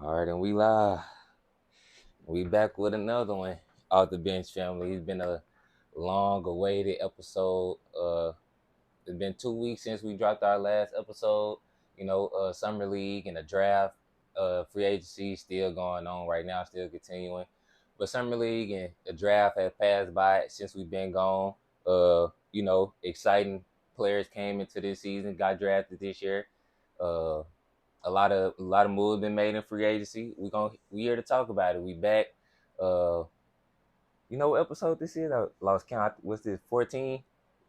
All right, and we live. We back with another one off the bench, family. It's been a long-awaited episode. It's been 2 weeks since we dropped our last episode. Summer league and the draft, free agency still going on right now, still continuing. But summer league and the draft have passed by since we've been gone. Exciting players came into this season, got drafted this year. Uh, a lot of moves been made in free agency. We here to talk about it. We back. Uh, what episode this is? I lost count. What's this? 14,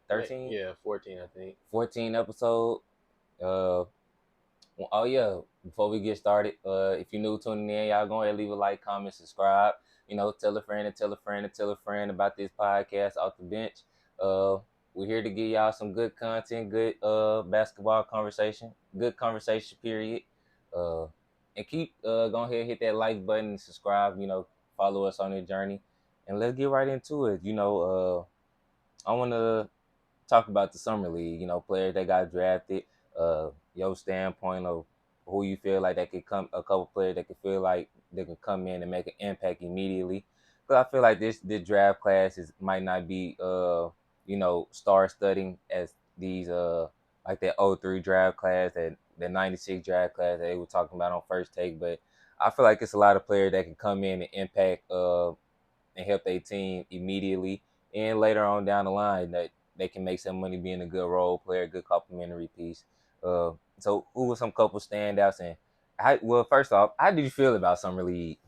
13? Yeah, 14, I think. 14 episode. Uh, oh yeah. Before we get started, if you're new tuning in, y'all go ahead and leave a like, comment, subscribe. Tell a friend and tell a friend and tell a friend about this podcast off the bench. Uh, we're here to give y'all some good content, good basketball conversation, good conversation period. Uh, and keep go ahead and hit that like button and subscribe. Follow us on the journey, and let's get right into it. I want to talk about the summer league. Players that got drafted. Your standpoint of who you feel like that could come, a couple players that could feel like they can come in and make an impact immediately. Because I feel like this draft class might not be star studding as these like that '03 draft class, that '96 draft class that they were talking about on First Take. But I feel like it's a lot of players that can come in and impact and help their team immediately and later on down the line that they can make some money being a good role player, good complimentary piece. So who were some couple standouts, and first off, how did you feel about summer league?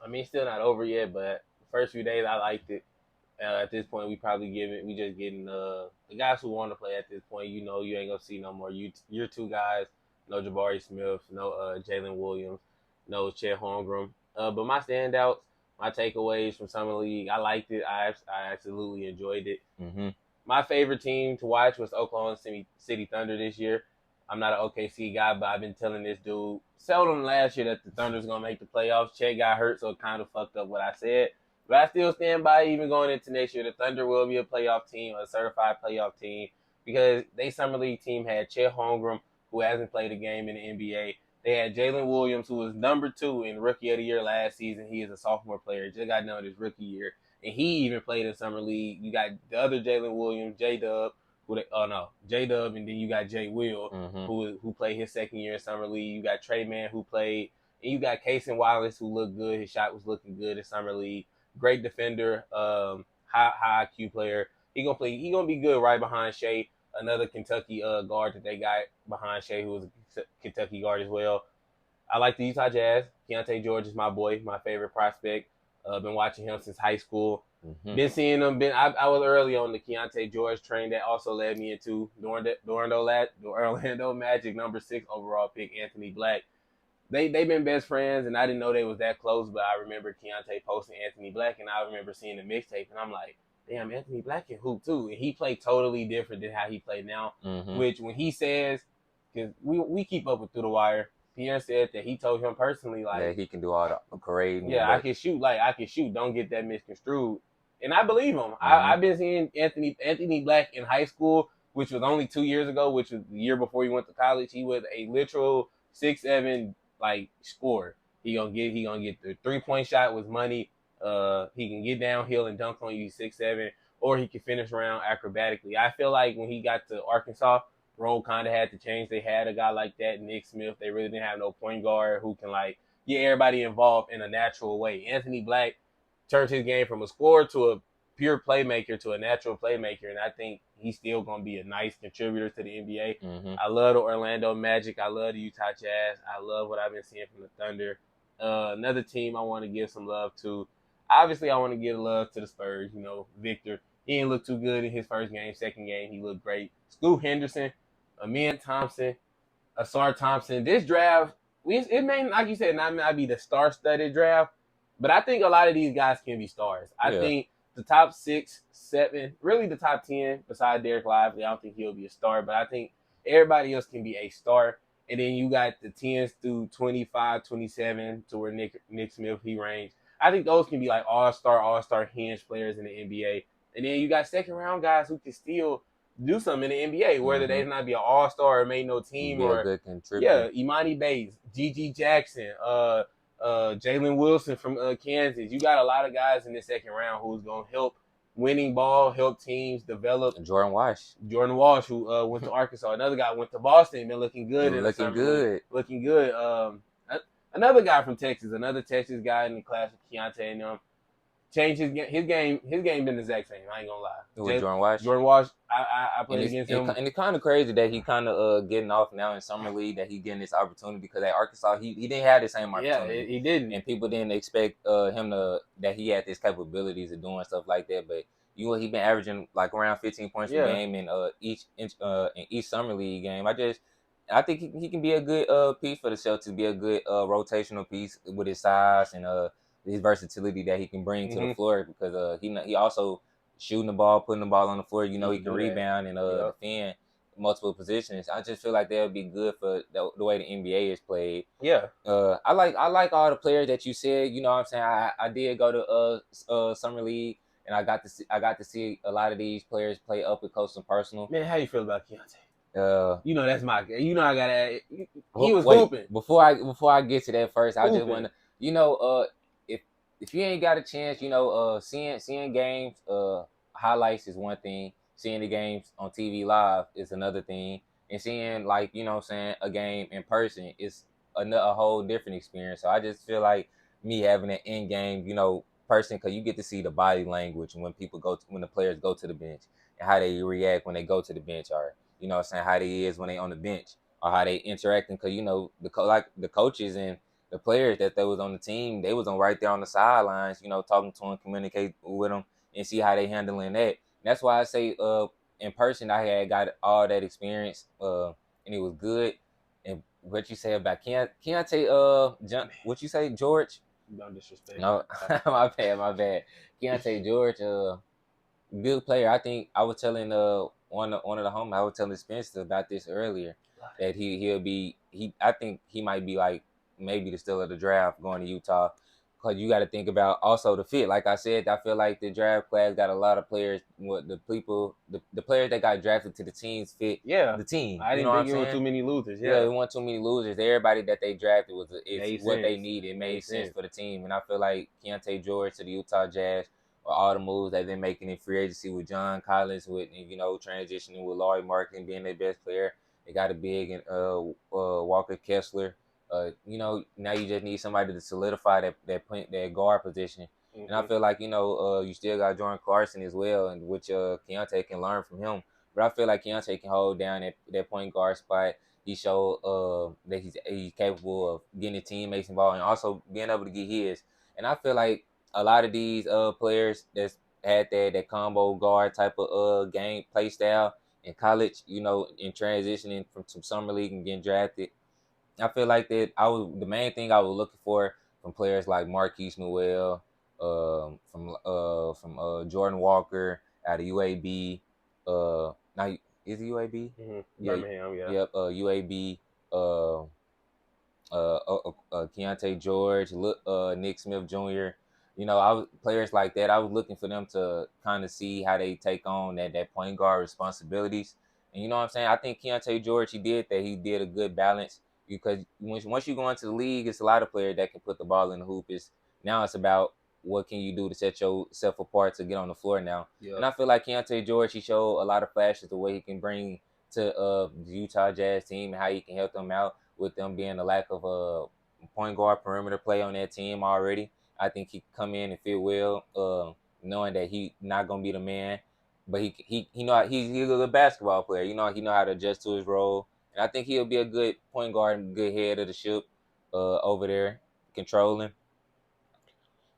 I mean, it's still not over yet, but the first few days I liked it. At this point, we just getting the guys who want to play at this point. You ain't gonna see no more year two guys. No Jabari Smith, no Jalen Williams, no Chet Holmgren. But my standouts, my takeaways from summer league, I liked it. I absolutely enjoyed it. Mm-hmm. My favorite team to watch was Oklahoma City Thunder this year. I'm not an OKC guy, but I've been telling this dude seldom last year that the Thunder's going to make the playoffs. Chet got hurt, so it kind of fucked up what I said. But I still stand by even going into next year. The Thunder will be a playoff team, a certified playoff team, because they summer league team had Chet Holmgren, who hasn't played a game in the NBA. They had Jalen Williams, who was number 2 in Rookie of the Year last season. He is a sophomore player. Just got done his rookie year. And he even played in summer league. You got the other Jalen Williams, J-Dub, J-Dub, and then you got Jay Will, who played his second year in summer league. You got Trey Mann, who played, and you got Casey Wallace, who looked good. His shot was looking good in summer league. Great defender, high IQ player. He gonna be good right behind Shea, another Kentucky guard that they got behind Shea, who was a Kentucky guard as well. I like the Utah Jazz. Keontae George is my boy, my favorite prospect. Been watching him since high school. Mm-hmm. Been seeing him. I was early on the Keontae George train. That also led me into the Orlando Magic #6 overall pick, Anthony Black. They've been best friends, and I didn't know they was that close. But I remember Keontae posting Anthony Black, and I remember seeing the mixtape, and I'm like, damn, Anthony Black can hoop too. And he played totally different than how he played now. Mm-hmm. Which when he says, because we keep up with Through the Wire. Pierre said that he told him personally, like, that he can do all the parading. Yeah, I can shoot. Don't get that misconstrued. And I believe him. Mm-hmm. I've been seeing Anthony Black in high school, which was only 2 years ago, which was the year before he went to college. He was a literal 6'7" scorer. He gonna get the 3-point shot was money. He can get downhill and dunk on you 6'7", or he can finish around acrobatically. I feel like when he got to Arkansas, role kind of had to change. They had a guy like that, Nick Smith. They really didn't have no point guard who can get everybody involved in a natural way. Anthony Black turned his game from a scorer to a pure playmaker to a natural playmaker, and I think he's still going to be a nice contributor to the NBA. Mm-hmm. I love the Orlando Magic. I love the Utah Jazz. I love what I've been seeing from the Thunder. Another team I want to give some love to. Obviously, I want to give love to the Spurs. Victor. He didn't look too good in his first game. Second game, he looked great. Scoot Henderson, Amin Thompson, Asar Thompson. This draft, it may, like you said, not be the star-studded draft, but I think a lot of these guys can be stars. I think the top 6, 7, really the top 10, besides Derek Lively, I don't think he'll be a star, but I think everybody else can be a star. And then you got the 10s through 25, 27, to where Nick Smith, he ranged. I think those can be like all-star hinge players in the NBA. And then you got second-round guys who can still do something in the NBA, whether they not be an all-star or made no team, or a good contributor. Imani Bates, G.G. Jackson, Jalen Wilson from Kansas. You got a lot of guys in the second round who's gonna help winning ball, help teams develop. Jordan Wash. Jordan Walsh, who went to Arkansas, another guy went to Boston, been looking good in the Looking summer league, good. looking good. Another guy from Texas, another Texas guy in the class with Keontae and changed his game. His game been the exact same. I ain't gonna lie. With Jordan Wash. Jordan Walsh, I And played against him. it's kind of crazy that he kind of getting off now in summer league, that he getting this opportunity, because at Arkansas he didn't have the same Yeah, opportunity, he didn't. and people didn't expect him to, that he had these capabilities of doing stuff like that. But he been averaging like around 15 points per Yeah. game in each summer league game. I think he can be a good piece for the Celtics, be a good rotational piece with his size and his versatility that he can bring to the floor, because he also shooting the ball, putting the ball on the floor. He can rebound and defend multiple positions. I just feel like that would be good for the way the NBA is played. Yeah. I like all the players that you said. You know what I'm saying? I did go to summer league, and I got to see a lot of these players play up and close and personal. Man, how you feel about Keontae? Uh, That's my. I gotta. He was wait, hooping. Before I get to that first, I just want to, if you ain't got a chance, seeing games, highlights is one thing. Seeing the games on TV live is another thing, and seeing, like, a game in person is a whole different experience. So I just feel like me having an in game, person, because you get to see the body language when when the players go to the bench, and how they react when they go to the bench, or how they is when they on the bench, or how they interacting, because the coaches and the players that they was on the team, they was on right there on the sidelines, talking to them, communicate with them, and see how they handling that. And that's why I say, in person, I had got all that experience, and it was good. And what you say about Keontae, what you say, George? Don't disrespect. No, my bad. Keontae George, good player. I think I was telling one of the homies, I was telling Spencer about this earlier, that I think he might be like maybe the steal of the draft going to Utah, because you got to think about also the fit. Like I said, I feel like the draft class got a lot of players. What the players that got drafted to the teams fit the team. I didn't think it was too many losers. Yeah, it wasn't too many losers. Everybody that they drafted is what they sense. needed. It made sense for the team, and I feel like Keontae George to the Utah Jazz, or all the moves they've been making in free agency with John Collins, with transitioning with Laurie Marketing being their best player. They got a big and Walker Kessler. Now you just need somebody to solidify that guard position. Mm-hmm. And I feel like you still got Jordan Clarkson as well, and which Keontae can learn from him. But I feel like Keontae can hold down that point guard spot. He showed that he's capable of getting his teammates involved and also being able to get his. And I feel like a lot of these players that's had that combo guard type of game play style in college, in transitioning from some summer league and getting drafted. I feel like that the main thing I was looking for from players like Marquise Newell, from Jordan Walker out of UAB. Now is it UAB? Mm-hmm. Yeah, Birmingham, yeah. Yep. UAB. Keontae George, Nick Smith Jr. Players like that. I was looking for them to kind of see how they take on that point guard responsibilities. And you know what I'm saying? I think Keontae George, he did that. He did a good balance, because once you go into the league, it's a lot of players that can put the ball in the hoop. Now it's about what can you do to set yourself apart to get on the floor now. Yep. And I feel like Keontae George, he showed a lot of flashes the way he can bring to the Utah Jazz team, and how he can help them out with them being a lack of a point guard perimeter play on that team already. I think he can come in and fit well, knowing that he not gonna be the man, but he's a good basketball player. He know how to adjust to his role, and I think he'll be a good point guard and good head of the ship over there, controlling.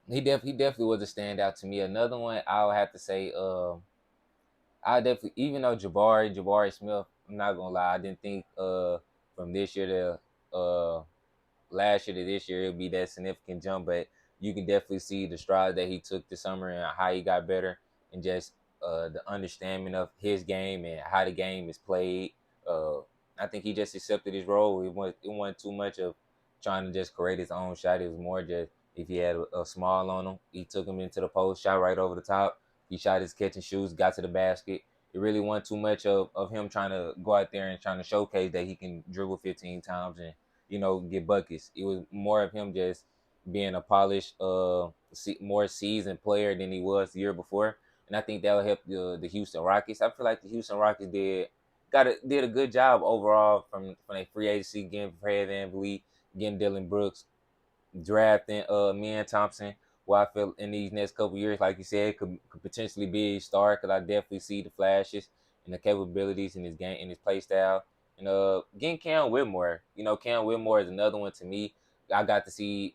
He definitely was a standout to me. Another one I would have to say, I definitely, even though Jabari Smith, I'm not gonna lie, I didn't think from this year to last year to this year it'll be that significant jump, but you can definitely see the strides that he took this summer and how he got better, and just the understanding of his game and how the game is played. I think he just accepted his role. It wasn't too much of trying to just create his own shot. It was more just, if he had a small on him, he took him into the post, shot right over the top. He shot his catch and shoots, got to the basket. It really wasn't too much of him trying to go out there and trying to showcase that he can dribble 15 times and get buckets. It was more of him just being a polished, more seasoned player than he was the year before, and I think that will help the Houston Rockets. I feel like the Houston Rockets did a good job overall from a free agency, getting Fred VanVleet, getting Dylan Brooks, drafting Mian Thompson. Well, I feel in these next couple years, like you said, could potentially be a star because I definitely see the flashes and the capabilities in his game and his play style. And getting Cam Whitmore, Cam Whitmore is another one to me. I got to see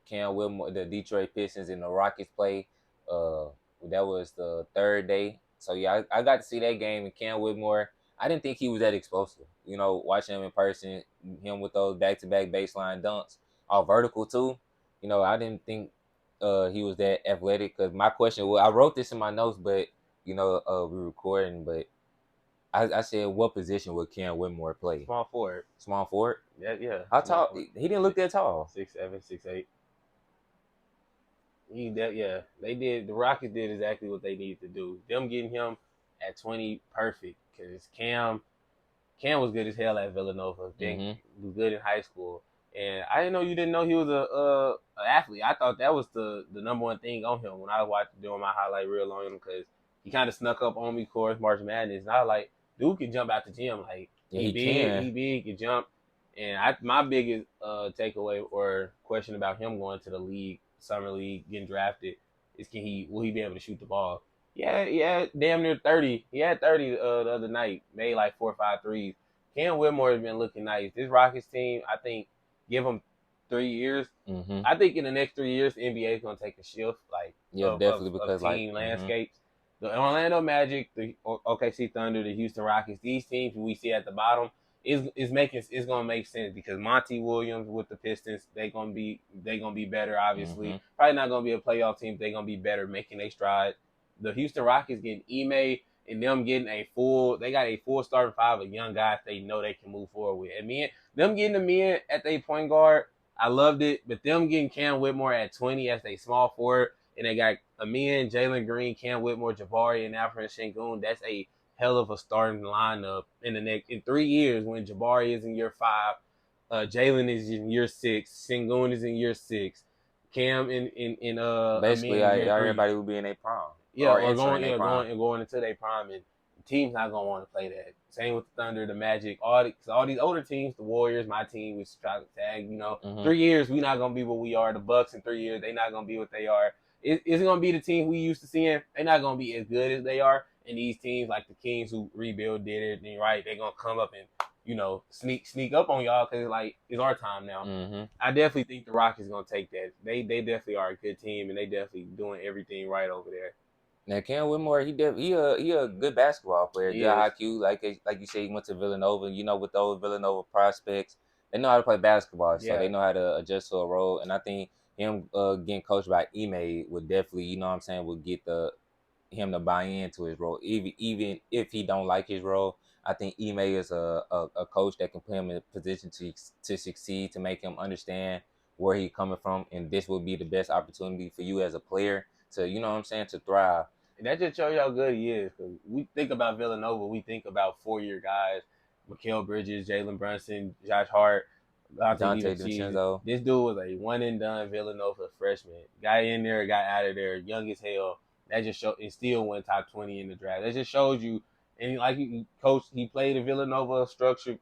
Cam Whitmore, the Detroit Pistons and the Rockets play. Uh, that was the third day. So yeah, I got to see that game. And Cam Whitmore, I didn't think he was that explosive. Watching him in person, him with those back-to-back baseline dunks, all vertical too. I didn't think he was that athletic. Cause my question, well, I wrote this in my notes, but we recording, but I said, what position would Cam Whitmore play? Small forward. Small forward. Yeah. How Small tall? forward. He didn't look that tall. 6'7", 6'8". Yeah, they did. The Rockets did exactly what they needed to do. Them getting him at 20, perfect. Because Cam was good as hell at Villanova. Then Mm-hmm. was good in high school. And I didn't know you didn't know he was a athlete. I thought that was the number one thing on him when I watched doing my highlight reel on him because he kind of snuck up on me, of course, March Madness. And I was like, dude can jump out the gym. Like Yeah, he can. he big, can jump. And my biggest takeaway or question about him going to the league, summer league, getting drafted, is will he be able to shoot the ball? Yeah, damn near 30. He had 30 the other night, made like 4 or 5 threes. Cam Whitmore has been looking nice. This Rockets team, I think, give him 3 years. Mm-hmm. I think in the next 3 years, the NBA is going to take a shift, like Yeah, of, definitely of because team landscapes. The Orlando Magic, the OKC Thunder, the Houston Rockets, these teams we see at the bottom is gonna make sense because Monty Williams with the Pistons, they gonna be better. Obviously, probably not gonna be a playoff team. They gonna be better, making a stride. The Houston Rockets getting Ime and them getting they got a full starting five of young guys they know they can move forward with. And them getting the men at their point guard, I loved it. But them getting Cam Whitmore at 20 as they small forward, and they got Amin, Jalen Green, Cam Whitmore, Jabari, and Alfred Sengun. That's a hell of a starting lineup in 3 years when Jabari is in year 5, Jalen is in year 6, Sengun is in year 6, Cam in basically, Amin in year 3. everybody will be in a prom Yeah, or or entering a prom. going into their prime, and the team's not gonna want to play that. Same with the Thunder, the Magic, all these older teams, the Warriors, my team, which try to tag. Mm-hmm. 3 years we not gonna be what we are. The Bucks in 3 years they not gonna be what they are. It's gonna be the team we used to seeing. They're not gonna be as good as they are. And these teams like the Kings who rebuild did it, and right, they're gonna come up and sneak up on y'all because like it's our time now. Mm-hmm. I definitely think the Rockets gonna take that. They definitely are a good team, and they definitely doing everything right over there. Now Cam Whitmore, he a good basketball player, He good is. IQ. Like you said, he went to Villanova. With those Villanova prospects, they know how to play basketball, so Yeah. they know how to adjust to a role. And I think him getting coached by Ime would definitely, would get him to buy into his role, even if he don't like his role. I think Ime is a coach that can put him in a position to succeed, to make him understand where he's coming from, and this will be the best opportunity for you as a player to, to thrive. And that just shows you how good he is. Because we think about Villanova, we think about 4-year guys, Mikal Bridges, Jalen Brunson, Josh Hart, Dante Dante DiVincenzo. DiVincenzo. This dude was a one and done Villanova freshman. Got in there, got out of there, young as hell. That just showed, and still went top 20 in the draft. That just shows you. And like he played a Villanova structured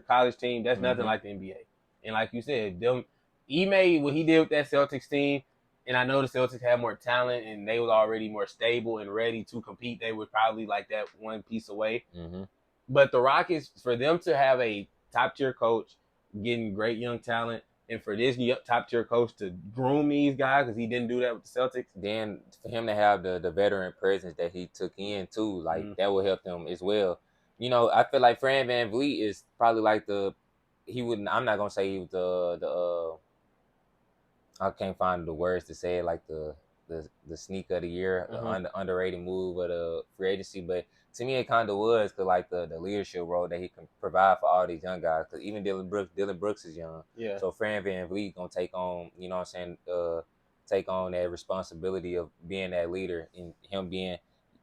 college team. That's nothing like the NBA. And like you said, what he did with that Celtics team, and I know the Celtics had more talent and they was already more stable and ready to compete. They were probably like that one piece away. Mm-hmm. But the Rockets, for them to have a top tier coach, getting great young talent, and for this top tier coach to groom these guys because he didn't do that with the Celtics. Then for him to have the veteran presence that he took in too, like that will help them as well. I feel like Fran VanVleet is probably like he wouldn't. I'm not gonna say he was the I can't find the words to say it, like the sneak of the year, the underrated move of the free agency. But to me, it kind of was because like the leadership role that he can provide for all these young guys. Because even Dylan Brooks is young. Yeah. So Fran VanVleet gonna take on, take on that responsibility of being that leader and him being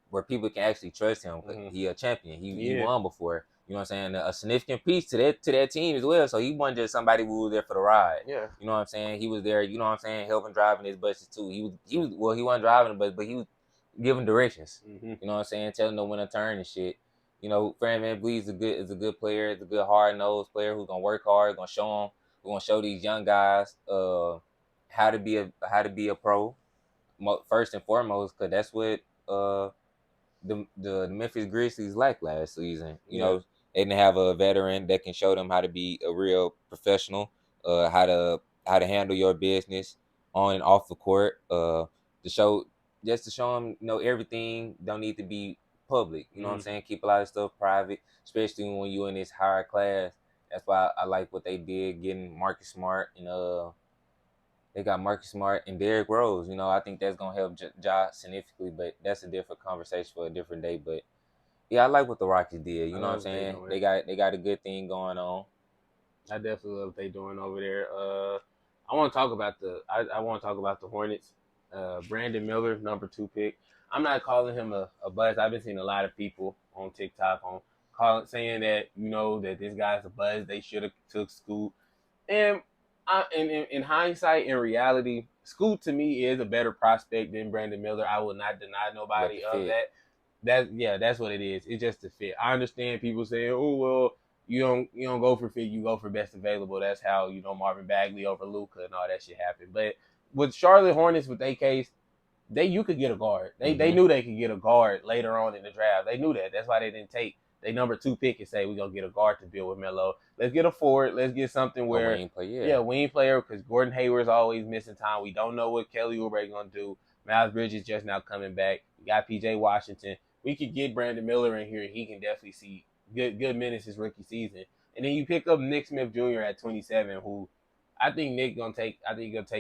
where people can actually trust him. He a champion. He won before. You know what I'm saying? A significant piece to that team as well. So he wasn't just somebody who was there for the ride. Yeah. You know what I'm saying? He was there. You know what I'm saying? Helping driving his buses too. He was well. He wasn't driving the bus, but he was giving directions. Mm-hmm. You know what I'm saying? Telling them when to turn and shit. You know, Fran Van Vliet is a good player. Is a good hard nosed player who's gonna work hard. Gonna show them. We're gonna show these young guys how to be a pro first and foremost, because that's what the Memphis Grizzlies lacked last season. You Yeah. know, they didn't have a veteran that can show them how to be a real professional, how to handle your business on and off the court. To show just to show them, everything don't need to be public. You know what I'm Mm-hmm. saying? Keep a lot of stuff private, especially when you're in this higher class. That's why I like what they did, getting Marcus Smart and they got Marcus Smart and Derrick Rose. You know, I think that's gonna help Ja significantly, but that's a different conversation for a different day. But yeah, I like what the Rockets did. I You know what I'm love what they saying? doing. They got a good thing going on. I definitely love what they doing over there. I want to talk about I want to talk about the Hornets. Brandon Miller, number 2 pick. I'm not calling him a buzz. I've been seeing a lot of people on TikTok saying that that this guy's a buzz. They should have took Scoot. And in hindsight, in reality, Scoot to me is a better prospect than Brandon Miller. I will not deny But nobody the of fit, that. That's what it is. It's just the fit. I understand people saying, "Oh well, you don't go for fit, you go for best available." That's how Marvin Bagley over Luka and all that shit happened. But with Charlotte Hornets, with their case, you could get a guard. They mm-hmm. knew they could get a guard later on in the draft. They knew that. That's why they didn't take they number 2 pick and say we're gonna get a guard to build with Melo. Let's get a forward. Let's get something A where wing play, yeah. wing player, because Gordon Hayward's always missing time. We don't know what Kelly Oubre gonna do. Miles Bridges just now coming back. We got PJ Washington. We could get Brandon Miller in here. He can definitely see good minutes his rookie season. And then you pick up Nick Smith Jr. at 27, who I think gonna take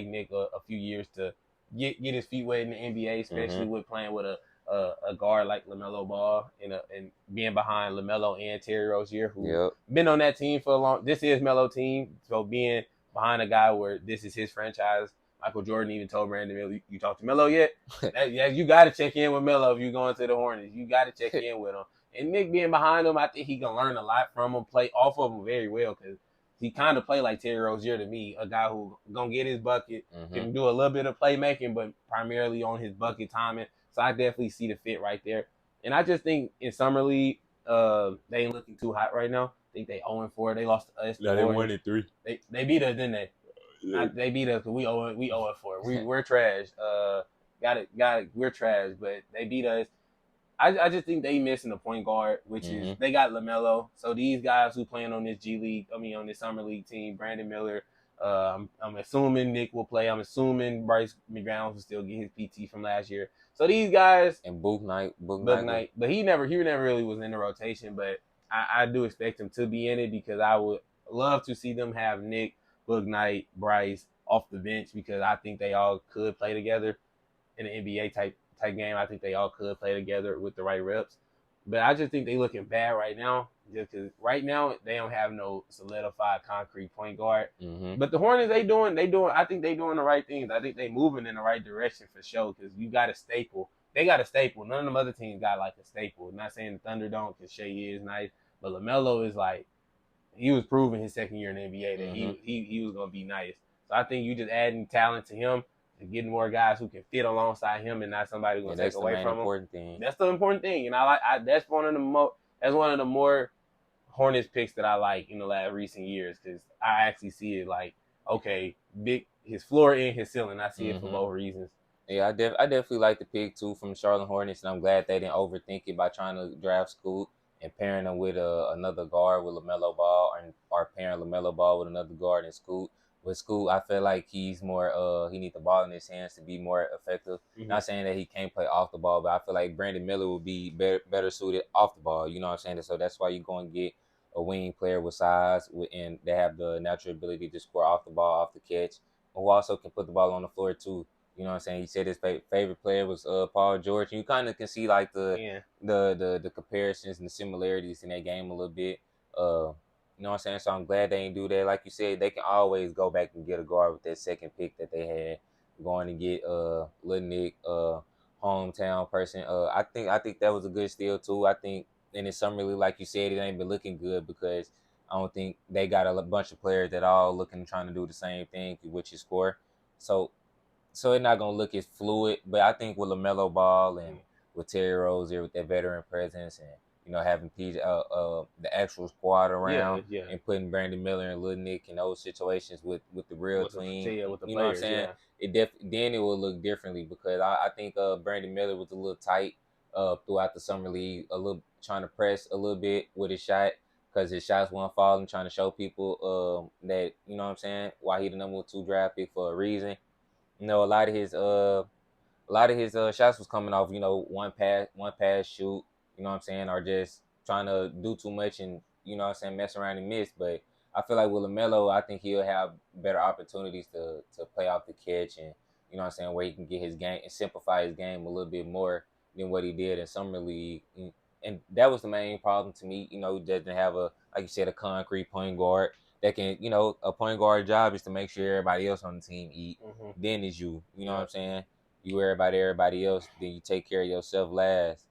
Nick a few years to get his feet wet in the NBA, especially Mm-hmm. with playing with a guard like LaMelo Ball and being behind LaMelo and Terry Rozier, who Yep. been on that team for a long. This is Melo team, so being behind a guy where this is his franchise. Michael Jordan even told Brandon Miller, "You talked to Melo yet? You got to check in with Melo if you're going to the Hornets. You got to check in with him." And Nick being behind him, I think he can learn a lot from him, play off of him very well because he kind of play like Terry Rozier to me, a guy who gonna get his bucket, Mm-hmm. can do a little bit of playmaking, but primarily on his bucket timing. So I definitely see the fit right there. And I just think in summer league, they ain't looking too hot right now. I think they 0-4. They lost to us, the No, they Warriors. 1-3. They beat us, didn't they? They beat us because we 0-4. We're trash. Got it. We're trash, but they beat us. I just think they missing a point guard, which is Mm-hmm. they got LaMelo. So these guys who playing on this G League, on this summer league team, Brandon Miller. I'm assuming Nick will play. I'm assuming Bryce McGowan will still get his PT from last year. So these guys, And Book Night, Book was Knight, but he never really was in the rotation. But I do expect him to be in it because I would love to see them have Nick, Book Knight, Bryce off the bench because I think they all could play together in an NBA type game. I think they all could play together with the right reps. But I just think they looking bad right now. Just because right now they don't have no solidified concrete point guard. Mm-hmm. But the Hornets, they doing. I think they doing the right things. I think they moving in the right direction for sure. Because you got a staple. They got a staple. None of them other teams got like a staple. I'm not saying the Thunder don't, because Shea is nice, but LaMelo is like he was proving his second year in the NBA that Mm-hmm. he was gonna be nice. So I think you just adding talent to him and getting more guys who can fit alongside him and not somebody who's Yeah, gonna take that's the away main from him. important thing. That's the important thing, and that's one of the more Hornets picks that I like in the last recent years because I actually see it like okay, big his floor and his ceiling. I see it for Mm-hmm. both reasons. Yeah, I definitely like the pick too from the Charlotte Hornets, and I'm glad they didn't overthink it by trying to draft Scoot and pairing them with another guard with Lamelo Ball, or pairing Lamelo Ball with another guard and Scoot. With Scoot, I feel like he's more he needs the ball in his hands to be more effective. Mm-hmm. Not saying that he can't play off the ball, but I feel like Brandon Miller would be better suited off the ball. You know what I'm saying? So that's why you're going to get a wing player with size, and they have the natural ability to score off the ball, off the catch, who also can put the ball on the floor too. You know what I'm saying? He said his favorite player was Paul George. And you kind of can see like Yeah. the comparisons and the similarities in that game a little bit. You know what I'm saying? So I'm glad they didn't do that. Like you said, they can always go back and get a guard with that second pick that they had, going to get Lil Nick, hometown person. I think that was a good steal too. I think in the summer league, like you said, it ain't been looking good because I don't think they got a bunch of players that all looking trying to do the same thing, which is score. So it's not gonna look as fluid. But I think with LaMelo Ball and Mm. with Terry Rozier with that veteran presence and having the actual squad Yeah, around yeah. and putting Brandon Miller and Lil Nick in those situations with the real With the team, yeah, with the you know what I'm players, saying? yeah. Then it will look differently because I think Brandon Miller was a little tight throughout the summer league, a little trying to press a little bit with his shot because his shots weren't falling, trying to show people that you know what I'm saying why he the number 2 draft pick for a reason. A lot of his shots was coming off, one pass shoot, you know what I'm saying, or just trying to do too much and, you know what I'm saying, mess around and miss. But I feel like with LaMelo, I think he'll have better opportunities to play off the catch and, you know what I'm saying, where he can get his game and simplify his game a little bit more than what he did in Summer League. And that was the main problem to me, doesn't have like you said, a concrete point guard that can, a point guard job is to make sure everybody else on the team eat. Mm-hmm. Then is you know what Yeah. I'm saying? You worry about everybody else, then you take care of yourself last.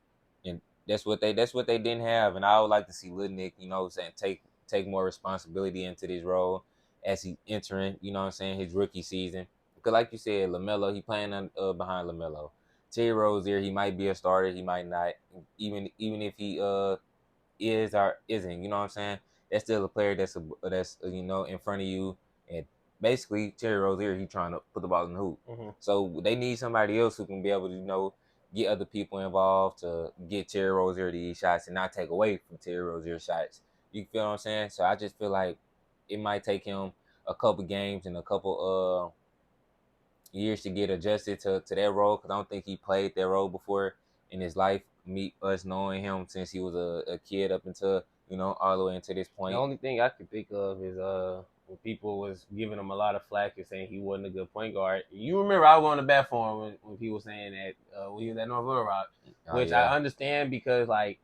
And that's what they didn't have. And I would like to see Lil Nick, saying take more responsibility into this role as he entering, you know what I'm saying, his rookie season. Because like you said, LaMelo, he playing behind LaMelo. Terry Rozier, he might be a starter, he might not. Even if he is or isn't. You know what I'm saying? That's still a player that's in front of you. And basically, Terry Rozier, he trying to put the ball in the hoop. Mm-hmm. So they need somebody else who can be able to get other people involved to get Terry Rozier these shots and not take away from Terry Rozier's shots. You feel what I'm saying? So I just feel like it might take him a couple games and a couple years to get adjusted to that role because I don't think he played that role before in his life. Me, us knowing him since he was a kid up until all the way into this The point. only thing I could think of is when people was giving him a lot of flack and saying he wasn't a good point guard. You remember I was on the bat for him when people saying that when he was at North Little Rock, Oh which I yeah, understand because like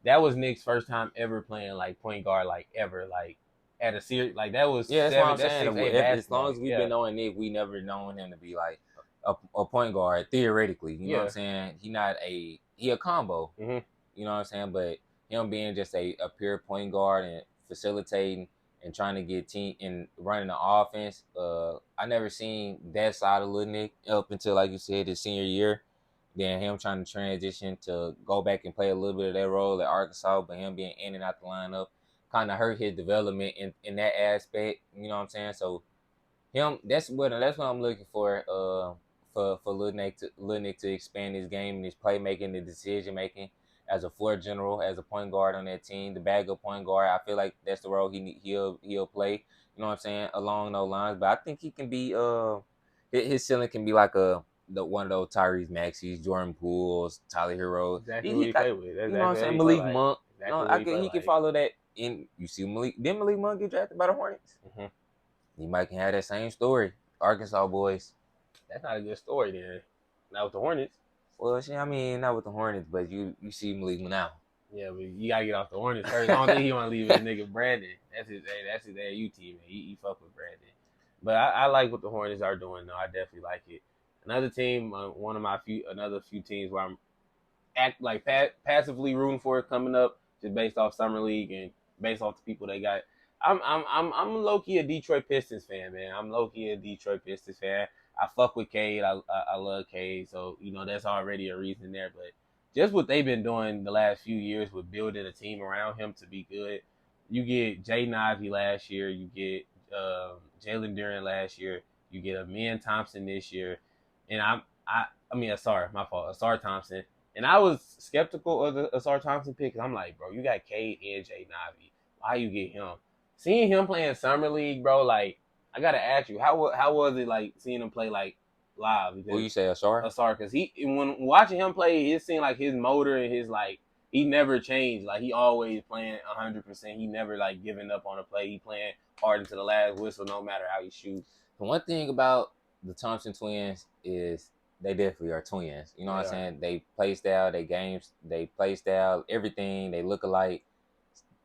that was Nick's first time ever playing like point guard like ever like at a series like that was yeah. That's what I'm that's saying. 6A As long basketball. as we've Yeah, been knowing Nick, we never known him to be like a point guard theoretically. You know what I'm yeah. saying? He a combo. Mm-hmm. You know what I'm saying? But him being just a pure point guard and facilitating and trying to get team and running the offense, I never seen that side of Lil Nick up until like you said his senior year. Then him trying to transition to go back and play a little bit of that role at Arkansas, but him being in and out the lineup kind of hurt his development in that aspect. You know what I'm saying? So him, that's what I'm looking for Lil Nick to expand his game and his playmaking, the decision making as a floor general, as a point guard on that team, the backup point guard. I feel like that's the role he'll play. You know what I'm saying along those lines. But I think he can be his ceiling can be like one of those Tyrese Maxey's, Jordan Poole's, Tyler Heroes. Exactly what He he got played with. That's you know what I'm exactly what saying he played Malik like. Monk. Exactly what he He played can like. follow that. In you see Malik Monk get drafted by the Hornets. Mm-hmm. You might can have that same story. Arkansas boys. That's not a good story then. Not with the Hornets. Well, I mean, not with the Hornets, but you see Malik now. Yeah, but you gotta get off the Hornets first. I don't think he want to leave his nigga Brandon. That's his AU team. He fuck with Brandon. But I like what the Hornets are doing though. I definitely like it. Another team, another few teams where I'm passively rooting for it coming up, just based off summer league and based off the people they got. I'm low key a Detroit Pistons fan, man. I'm low key a Detroit Pistons fan. I fuck with Cade. I love Cade, so that's already a reason there. But just what they've been doing the last few years with building a team around him to be good. You get Jaden Ivey last year. You get Jalen Duren last year. You get Amen Thompson this year, and I mean Asar, my fault, Asar Thompson. And I was skeptical of the Asar Thompson pick because I'm like, bro, you got Cade and Jaden Ivey. Why you get him? Seeing him playing summer league, bro, like I gotta ask you, how was it like seeing him play like live? Who Because you say, Asar? Asar, because when watching him play, it seemed like his motor and his like he never changed. Like he always playing 100%. He never like giving up on a play. He playing hard into the last whistle, no matter how he shoots. The one thing about the Thompson twins is they definitely are twins. You know They what I'm are. saying? They play style, they games, they play style, everything. They look alike,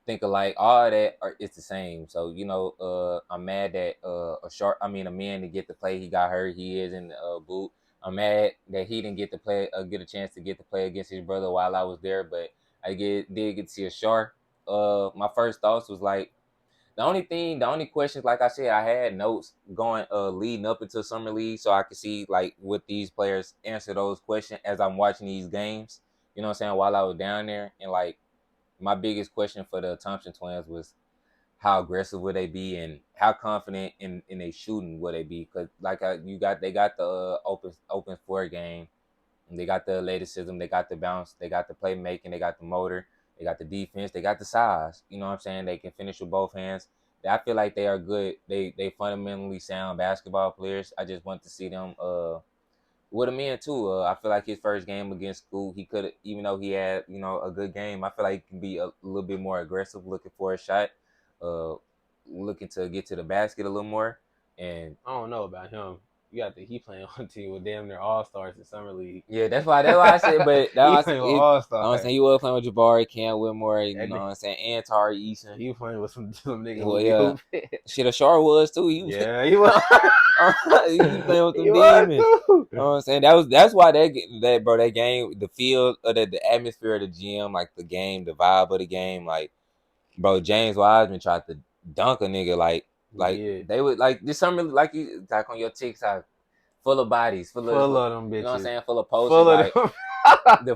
think alike. All of that it's the same. So I'm mad that a man to get to play. He got hurt. He is in the boot. I'm mad that he didn't get to play, get a chance to get to play against his brother while I was there. But did get to see a shark. My first thoughts was like the only questions, like I said, I had notes going leading up into summer league, so I could see like what these players answer those questions as I'm watching these games. You know what I'm saying? While I was down there, and like my biggest question for the Thompson twins was how aggressive would they be and how confident in their shooting would they be? Because like they got the open floor game, and they got the athleticism, they got the bounce, they got the playmaking, they got the motor, they got the defense, they got the size. You know what I'm saying? They can finish with both hands. I feel like they are good. They fundamentally sound basketball players. I just want to see them with him in too. I feel like his first game against school, he could, even though he had a good game, I feel like he can be a little bit more aggressive, looking for a shot, uh, looking to get to the basket a little more. And I don't know about him. You got he playing on a team with damn near all stars in summer league. yeah, that's why I said. But that He I said, playing with all I'm stars. saying he was playing with Jabari, Cam Whitmore, you know That what I'm saying, and Tari Eason. he playing with some niggas Well, who be yeah, hooping. shit, Ashar was too. He was, Yeah, he was. he was playing with He them was demons. too. You know what I'm saying? That's why that bro, that game, the field, the atmosphere of the gym, like the game, the vibe of the game, like bro, James Wiseman tried to dunk a nigga He like did. they would like this summer, like you like on your TikTok, full of bodies, Full of them you know what I'm bitches. saying, full of posters. Full of Like them. the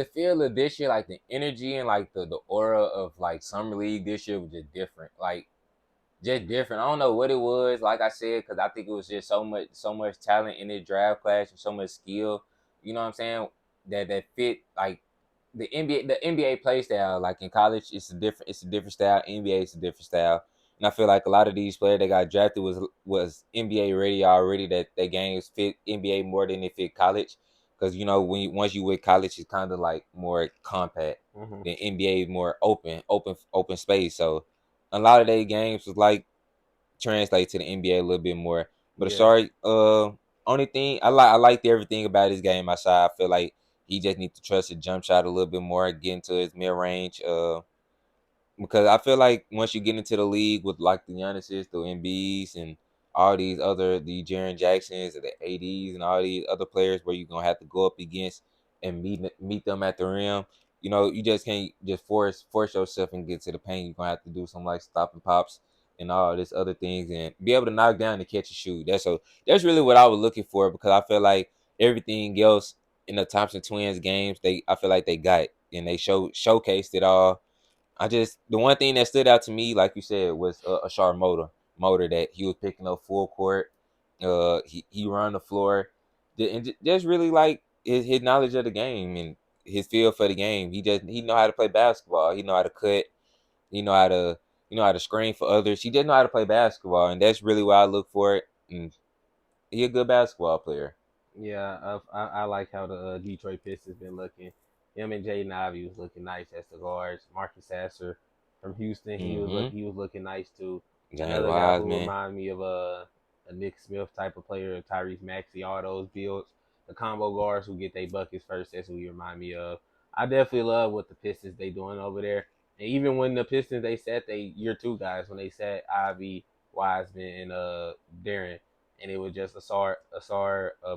feel of this year, like the energy and like the aura of like summer league this year was just different. Like just different. I don't know what it was. Like I said, because I think it was just so much talent in this draft class and so much skill. You know what I'm saying? That fit like the NBA play style. Like in college, it's a different style. NBA is a different style. And I feel like a lot of these players that got drafted was NBA ready already. That their games fit NBA more than it fit college. Because once you with college, it's kind of like more compact. Mhm. The NBA is more open space. So a lot of their games was like translate to the NBA a little bit more. But Yeah. sorry, only thing I liked everything about his game outside. I feel like he just needs to trust his jump shot a little bit more, get into his mid range. Because I feel like once you get into the league with like the Giannis's, the Embiid's, and all these other the Jaren Jacksons and the ADs and all these other players where you're gonna have to go up against and meet them at the rim. You just can't just force yourself and get to the paint. You're gonna have to do some like stopping pops and all this other things and be able to knock down and catch a shoot. That's really what I was looking for because I feel like everything else in the Thompson twins games, I feel like they got and they showcased it all. The one thing that stood out to me, like you said, was a sharp motor that he was picking up full court. He run the floor, and just really like his knowledge of the game and his feel for the game. He know how to play basketball. He know how to cut. He know how to screen for others. He just know how to play basketball, and that's really what I look for. And he a good basketball player. Yeah, I like how the Detroit Pistons been looking. Him and Jaden Ivey was looking nice as the guards. Marcus Sasser from Houston, Mm-hmm. he was looking nice too. James Another guy who Wiseman. reminded me of a Nick Smith type of player, Tyrese Maxey, all those builds. The combo guards who get their buckets first, that's who he remind me of. I definitely love what the Pistons they doing over there. And even when the Pistons they set they year two guys, when they set Ivy, Wiseman, and Darren, and it was just Asar,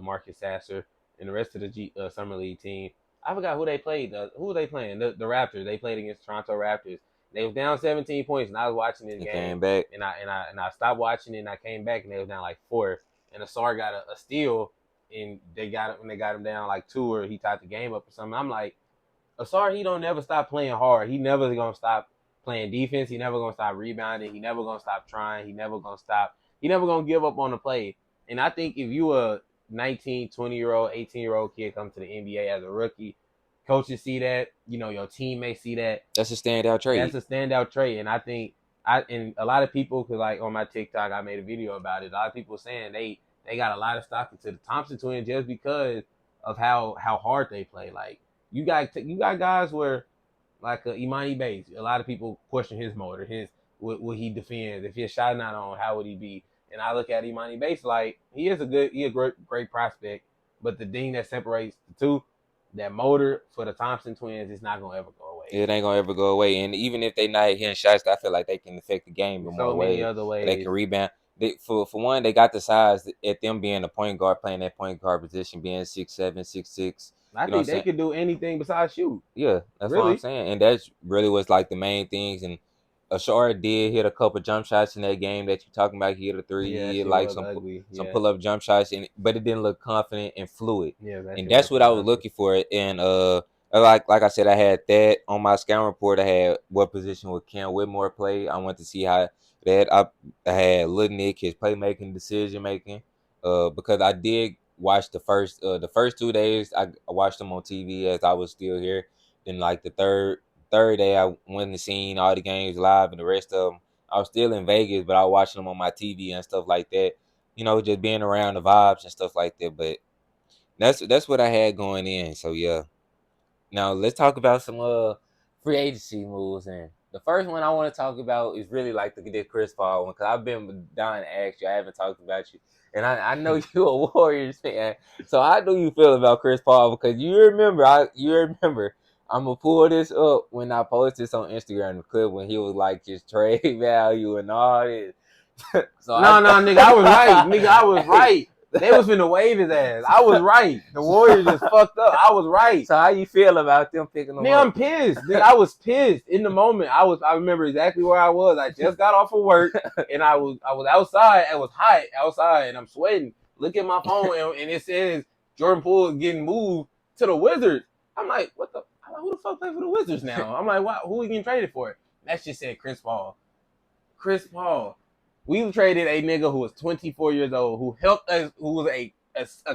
Marcus Sasser, and the rest of the summer league team. I forgot who they played. Who were they playing? The Raptors. They played against Toronto Raptors. They was down 17 points, and I was watching this He game, came back. and I stopped watching it, and I came back, and they was down like 4, and Asar got a steal, and they got him down like 2, or he tied the game up or something. I'm like, Asar, he don't never stop playing hard. He never gonna stop playing defense. He never gonna stop rebounding. He never gonna stop trying. He never gonna stop. He never gonna give up on the play. And I think if you a 19, 20-year-old, 18-year-old kid come to the NBA as a rookie, coaches see that. Your teammates see that. That's a standout That's trade. a standout trait. And I think and a lot of people, cause like on my TikTok, I made a video about it. A lot of people saying they got a lot of stock into the Thompson twins just because of how hard they play. Like you got guys where like Imani Bates. A lot of people question his motor, his what he defends. If his shot not on, how would he be? And I look at Imani Bates like he a great prospect, but the thing that separates the two, that motor for the Thompson twins is not gonna ever go away. It ain't gonna ever go away. And even if they not hitting shots, I feel like they can affect the game In in so more many ways. other They ways. can rebound. For one, they got the size at them being a point guard, playing that point guard position, being 6'7", 6'6". I You know what I'm think they saying? could do anything besides shoot. Yeah, that's what I'm Really? saying, and that's really what's like the main things. And Ashar did hit a couple jump shots in that game that you talking about. He hit a three, Yeah, that he hit shit like was ugly. some Yeah. pull up jump shots, and but it didn't look confident and fluid. Yeah, that And shit was that's what I was productive. looking for. And like I said, I had that on my scout report. I had what position would Cam Whitmore play. I want to see how that. I had Lil Nick, his playmaking, decision making. Because I did watch the first 2 days. I watched them on TV as I was still here. Then like the third day, I went and seen all the games live, and the rest of them I was still in Vegas, but I was watching them on my TV and stuff like that. You know, just being around the vibes and stuff like that. But that's what I had going in. So yeah. Now let's talk about some free agency moves. And the first one I want to talk about is really like the Chris Paul one, because I've been dying to ask you. I haven't talked about you, and I know you a Warriors fan. So how do you feel about Chris Paul? Because you remember. I'm gonna pull this up when I post this on Instagram, the clip when he was like his trade value and all this. So I, No, no, nigga, I was right. Nigga, I was hey, right. They was finna wave his ass. I was right. The Warriors just fucked up. I was right. so how you feel about them picking them Nigga, I'm up? pissed. Nigga, I was pissed in the moment. I remember exactly where I was. I just got off of work and I was outside. It was hot outside and I'm sweating. Look at my phone and it says Jordan Poole is getting moved to the Wizards. I'm like, what the? I'm like, who the fuck plays for the Wizards now? I'm like, wow, who we getting traded for? That shit said Chris Paul. Chris Paul. We traded a nigga who was 24 years old, who helped us, who was a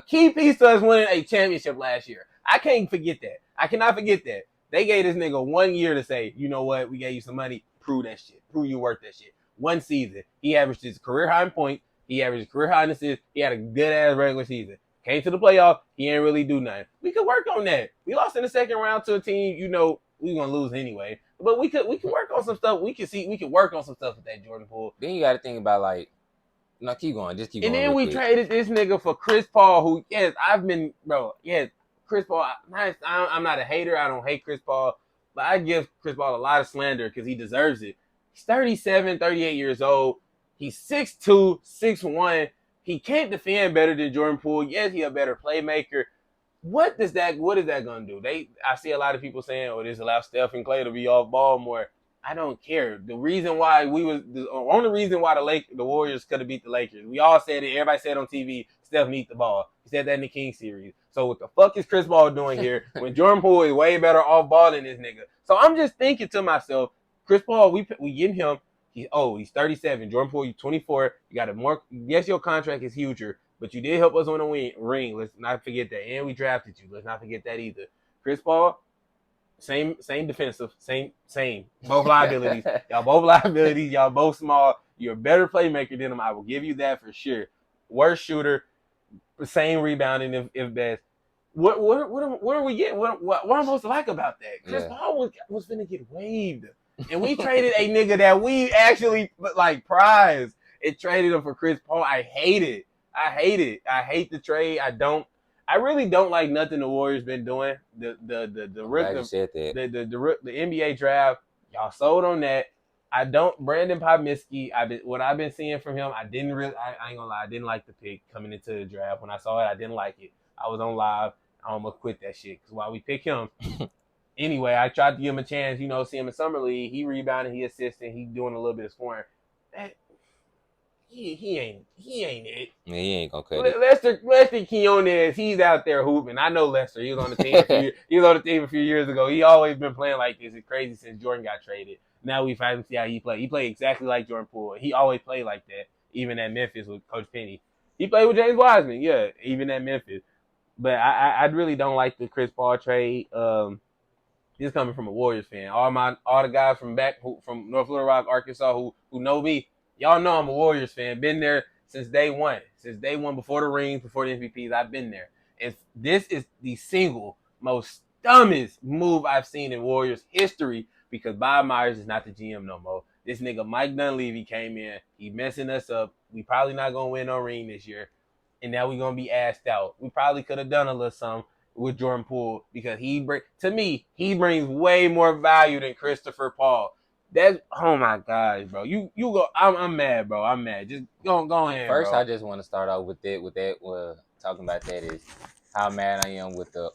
key piece to us winning a championship last year. I can't forget that. I cannot forget that. They gave this nigga 1 year to say, you know what, we gave you some money, prove that shit. Prove you worth that shit. One season. He averaged his career high in points. He averaged his career high in assists. He had a good ass regular season. Came to the playoff, he ain't really do nothing. We could work on that. We lost in the second round to a team, you know, we gonna lose anyway. But we could work on some stuff. We could work on some stuff with that Jordan Poole. Then you got to think about like, no, keep going, just keep And going then real we quick. traded this nigga for Chris Paul, who, yes, I've been, bro, yes, Chris Paul, I'm not a hater. I don't hate Chris Paul, but I give Chris Paul a lot of slander because he deserves it. He's 37, 38 years old. He's 6'2", 6'1". He can't defend better than Jordan Poole. Yes, he's a better playmaker. What is that gonna do? I see a lot of people saying, "Oh, this allows Steph and Clay to be off ball more." I don't care. The reason why the only reason why the Warriors could have beat the Lakers. We all said it. Everybody said on TV, Steph needs the ball. He said that in the King series. So what the fuck is Chris Paul doing here when Jordan Poole is way better off ball than this nigga? So I'm just thinking to myself, Chris Paul, we getting him. He's 37. Jordan Poole, you 24. You got a more. Yes, your contract is huger, but you did help us win a ring. Let's not forget that. And we drafted you. Let's not forget that either. Chris Paul, same defensive, same. Both liabilities. Y'all both liabilities. Y'all both small. You're a better playmaker than him. I will give you that for sure. Worst shooter, same rebounding if best. What are we getting? What am I supposed to like about that? Chris Yeah, Paul was finna get waived, and we traded a nigga that we actually like prize. It traded him for Chris Paul. I hate it. I hate it. I hate the trade. I really don't like nothing the Warriors been doing. I'm glad you said that. The NBA draft, y'all sold on that. I don't Brandon Pomiski. What I've been seeing from him. I didn't really. I ain't gonna lie. I didn't like the pick coming into the draft. When I saw it, I didn't like it. I was on live. I almost quit that shit because while we pick him, anyway, I tried to give him a chance. You know, see him in summer league. He rebounded. He assisted. He doing a little bit of scoring. That, he ain't it. Yeah, he ain't gonna cut it. Lester Quinones, he's out there hooping. I know Lester. He was on the team a few years ago. He always been playing like this. It's crazy since Jordan got traded. Now we finally see how he played. He played exactly like Jordan Poole. He always played like that, even at Memphis with Coach Penny. He played with James Wiseman, yeah, even at Memphis. But I really don't like the Chris Paul trade. This coming from a Warriors fan. All the guys from North Little Rock, Arkansas, who know me, y'all know I'm a Warriors fan. Been there since day one. Since day one, before the rings, before the MVPs, I've been there. And this is the single most dumbest move I've seen in Warriors history because Bob Myers is not the GM no more. This nigga Mike Dunleavy came in. He messing us up. We probably not gonna win no ring this year. And now we gonna be asked out. We probably could have done a little something with Jordan Poole because he brings way more value than Christopher Paul. That's oh my gosh, bro. You go. I'm mad, bro. I'm mad. Just go ahead, First, bro. I just want to start off with that. Talking about that is how mad I am with the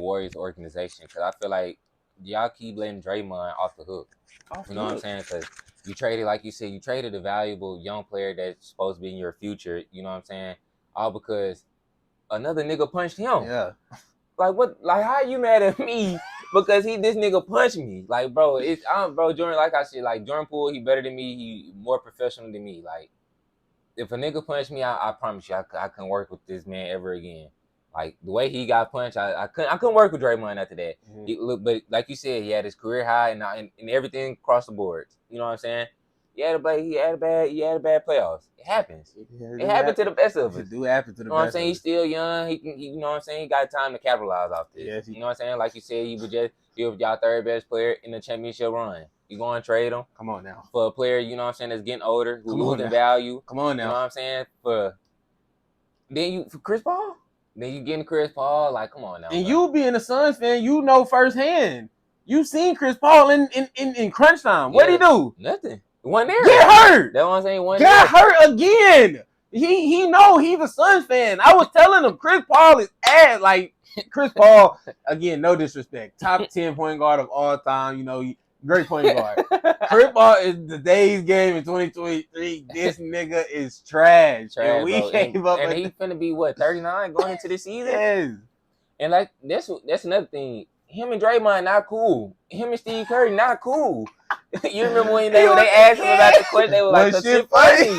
Warriors organization because I feel like y'all keep letting Draymond off the hook. Off You the know what I'm hook. saying? Because you traded, like you said, you traded a valuable young player that's supposed to be in your future. You know what I'm saying? All because another nigga punched him. Yeah. Like what? Like how you mad at me because this nigga punched me? Like bro, bro Jordan. Like I said, like Jordan Poole, he better than me. He more professional than me. Like if a nigga punched me, I promise you, I couldn't work with this man ever again. Like the way he got punched, I couldn't work with Draymond after that. Mm-hmm. But like you said, he had his career high and everything across the board. You know what I'm saying? He had a bad playoffs. It happens. It happened to the best of us. It do happen to the You know what I'm best saying? of He's us. still young. You know what I'm saying? He got time to capitalize off this. Yes, You know what I'm saying? Like you said, he was y'all third best player in the championship run. You going to trade him Come on now. for a player, you know what I'm saying, that's getting older, who Come on losing now. value. Come on You know now. what I'm saying? For Chris Paul? Then you getting Chris Paul, like, come on now. And bro. you being a Suns fan, you know firsthand. You seen Chris Paul in crunch time. What'd he do? Nothing. One there. Get hurt. That's what I'm saying. One Got there. hurt again. He know he's a Suns fan. I was telling him Chris Paul is ass. Like Chris Paul, again, no disrespect. Top 10 point guard of all time. You know, great point guard. Chris Paul is today's game in 2023. This nigga is trash. And we bro. gave up. And he finna be what, 39 going into the season? Yes. And like that's another thing. Him and Draymond not cool. Him and Steve Curry not cool. You remember when they asked him about the question? They were like, "Cause shit funny."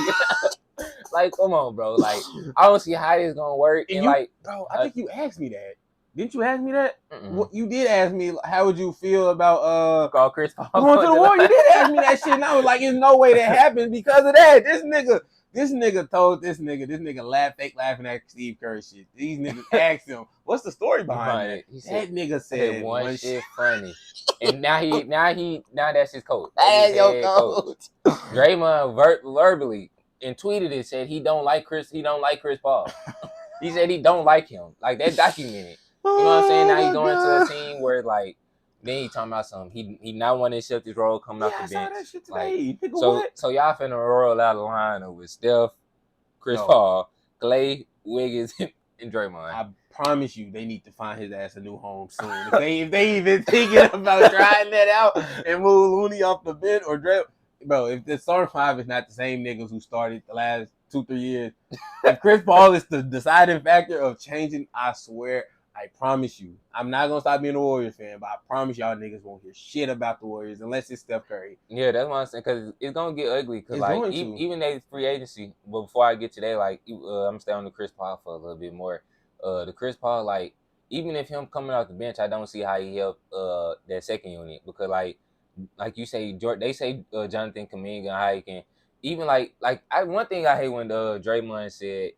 Like, come on, bro. Like, I don't see how this gonna work. And like, bro, I think you asked me that. Didn't you ask me that? Mm-mm. You did ask me how would you feel about call Chris Paul going to the war. You did ask me that shit, and I was like, "There's no way that happened because of that." This nigga told this nigga fake laughing at Steve Kerr shit. These niggas asked him, "What's the story behind that?" He said, That nigga said one shit funny, and now that's his coach. That's your coach. Draymond verbally and tweeted it, said he don't like Chris Paul. He said he don't like him. Like that documented. You know what I'm saying? Now he's going to a team where like then he talking about something. He not want to accept his role coming off the bench. I saw that shit today. Like, Nigga, so y'all finna roll out of line with Steph, Chris Paul, Clay, Wiggins, and Draymond. I promise you, they need to find his ass a new home soon. If they even thinking about trying that out and move Looney off the bench or Dre, bro, if the starting five is not the same niggas who started the last 2-3 years, if Chris Paul is the deciding factor of changing, I swear, I promise you, I'm not gonna stop being a Warriors fan, but I promise y'all niggas won't hear shit about the Warriors unless it's Steph Curry. Yeah, that's what I'm saying, because it's gonna get ugly. Because like even they free agency. But before I get to that, like I'm staying on the Chris Paul for a little bit more. The Chris Paul, like even if him coming off the bench, I don't see how he helped that second unit because like you say, they say Jonathan Kuminga, how he can even one thing I hate when Draymond said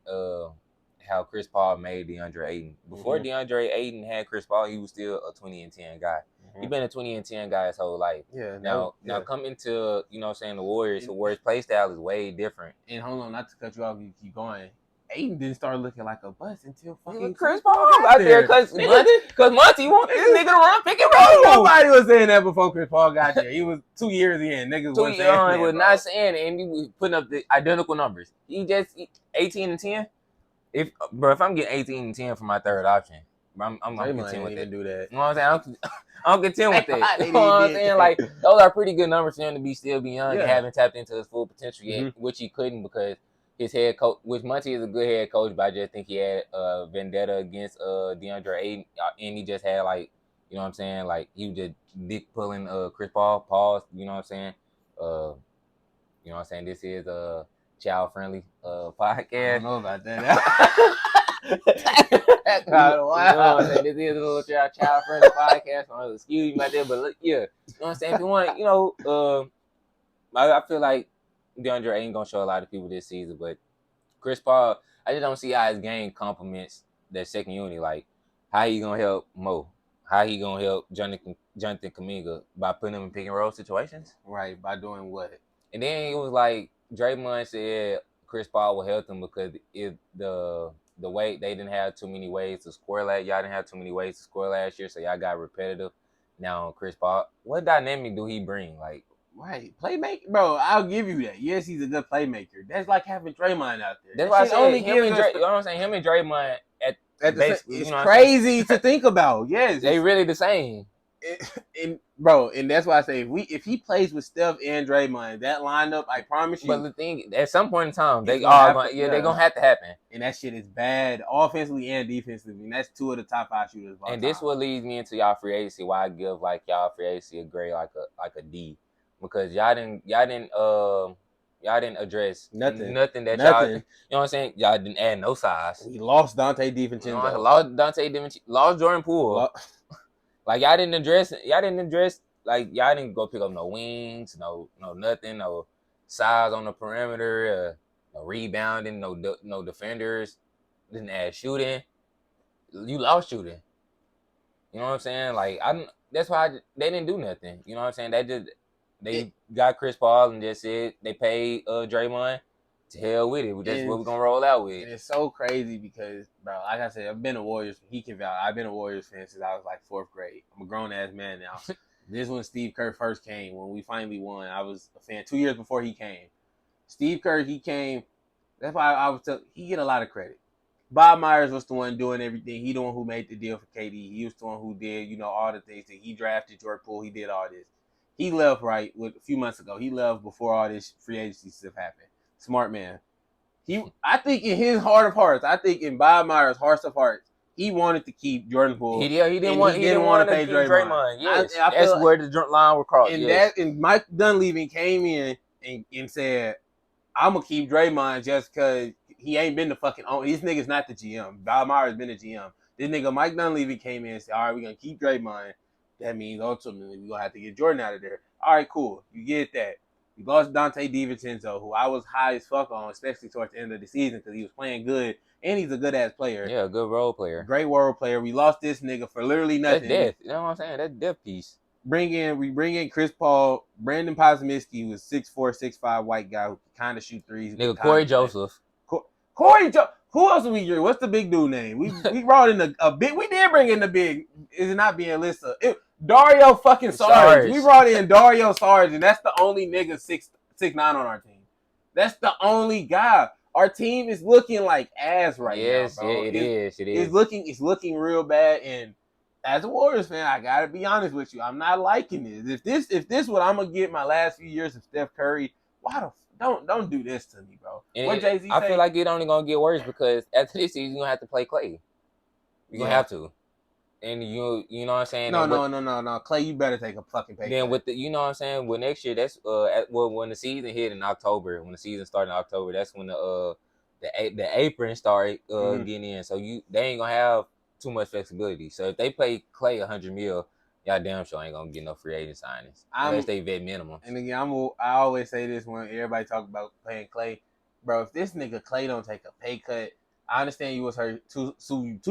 how Chris Paul made DeAndre Ayton. Before DeAndre Ayton had Chris Paul, he was still a 20-10 guy. He's been a 20-10 guy his whole life. Yeah. Now coming to, you know what I'm saying, the Warriors play style is way different. And hold on, not to cut you off, you keep going. Ayton didn't start looking like a bust until fucking Chris Paul out there because Monty want this nigga to run pick and roll. Nobody was saying that before Chris Paul got there. He was 2 years in. Niggas was saying that. Was not saying it, and he was putting up the identical numbers. He just 18-10. If I'm getting 18-10 for my third option, I'm content with that. Do that. You know what I'm saying? I'm content with that. You know what I'm saying? Like those are pretty good numbers for him to still be young and haven't tapped into his full potential yet, which he couldn't because his head coach, which Monty is a good head coach, but I just think he had a vendetta against DeAndre Ayton, and he just had like, you know what I'm saying? Like he was just dick pulling Chris Paul. Pause. You know what I'm saying? You know what I'm saying? This is child friendly podcast. I don't know about that. You know what I'm saying? This is a little child friendly podcast. So excuse me about that, but look, yeah. You know what I'm saying? If you want, you know, I feel like DeAndre ain't gonna show a lot of people this season, but Chris Paul, I just don't see how his game complements that second unit. Like, how he gonna help Mo? How he gonna help Jonathan Kuminga by putting him in pick and roll situations? Right, by doing what? And then it was like Draymond said Chris Paul will help them because the way they didn't have too many ways to score y'all didn't have too many ways to score last year, so y'all got repetitive. Now Chris Paul, what dynamic do he bring? Like, right, playmaker, bro. I'll give you that. Yes, he's a good playmaker. That's like having Draymond out there. That's why I said you know what I'm saying. Him and Draymond Basically, you it's know what I'm saying? crazy to think about. Yes, They really the same. and bro, and that's why I say if he plays with Steph and Draymond, that lineup, I promise But you, the thing, at some point in time, it's they gonna all have to. going, yeah, they Yeah, gonna have to happen. and that shit is bad offensively and defensively. And that's two of the top 5 shooters of all And time. this what leads me into y'all free agency. Why I give like y'all free agency a grade like a D, because y'all didn't address Nothing. nothing that y'all, you Nothing. know what I'm saying? Y'all didn't add no size. We lost Dante You know, DiVincenzo. lost Dante Divinci, lost Jordan Poole. Like y'all didn't address like y'all didn't go pick up no wings, no nothing, no size on the perimeter, no rebounding, no defenders. Didn't add shooting. You lost shooting. You know what I'm saying? Like that's why they didn't do nothing. You know what I'm saying? They got Chris Paul and just said they paid Draymond. To hell with it. That's what we're gonna roll out with. And it's so crazy because, bro, like I said, I've been a Warriors. He can vouch. I've been a Warriors fan since I was like 4th grade. I'm a grown ass man now. This when Steve Kerr first came, when we finally won. I was a fan 2 years before he came. Steve Kerr, he came. That's why I was he get a lot of credit. Bob Myers was the one doing everything. He the one who made the deal for KD. He was the one who did, all the things that he drafted Jordan Poole. He did all this. He left a few months ago. He left before all this free agency stuff happened. Smart man. I think in his heart of hearts, I think in Bob Myers' heart of hearts, he wanted to keep Jordan Poole. He didn't want to pay Draymond. Yes, that's where the line was crossed. And Mike Dunleavy came in and said, "I'm gonna keep Draymond just because he ain't been the fucking owner. This nigga's not the GM. Bob Myers been the GM. This nigga Mike Dunleavy came in and said, all right, we're gonna keep Draymond. That means ultimately we're gonna have to get Jordan out of there. All right, cool. You get that. We lost Dante DiVincenzo, who I was high as fuck on, especially towards the end of the season because he was playing good and he's a good ass player. Yeah, a good role player. Great role player. We lost this nigga for literally nothing. That's death. You know what I'm saying? That's death piece. We bring in Chris Paul, Brandon Posmitsky, who's 6'4", 6'5" white guy who can kind of shoot threes. Nigga, Corey Joseph. Corey Joseph. Who else did we get? What's the big dude name? We brought in a big. We did bring in the big. Is it not being listed? Dario fucking Sarge. We brought in Dario Sarge, and that's the only nigga 6'9" on our team. That's the only guy. Our team is looking like ass right now, bro. Yeah, it is. It's looking real bad. And as a Warriors fan, I gotta be honest with you. I'm not liking this. If this what I'm gonna get my last few years of Steph Curry, don't do this to me, bro. And what Jay-Z I feel like it only gonna get worse because after this season you're gonna have to play Clay. You're gonna have to. And you know what I'm saying? No. Clay, you better take a fucking pay. Then with the, you know what I'm saying? Well, next year that's when the season hit in October, when the season started in October, that's when the apron started getting in. So they ain't gonna have too much flexibility. So if they pay Clay $100 million, y'all damn sure ain't gonna get no free agent signings unless they vet minimum. And again, I always say this when everybody talk about paying Clay, bro. If this nigga Clay don't take a pay cut, I understand you was hurt two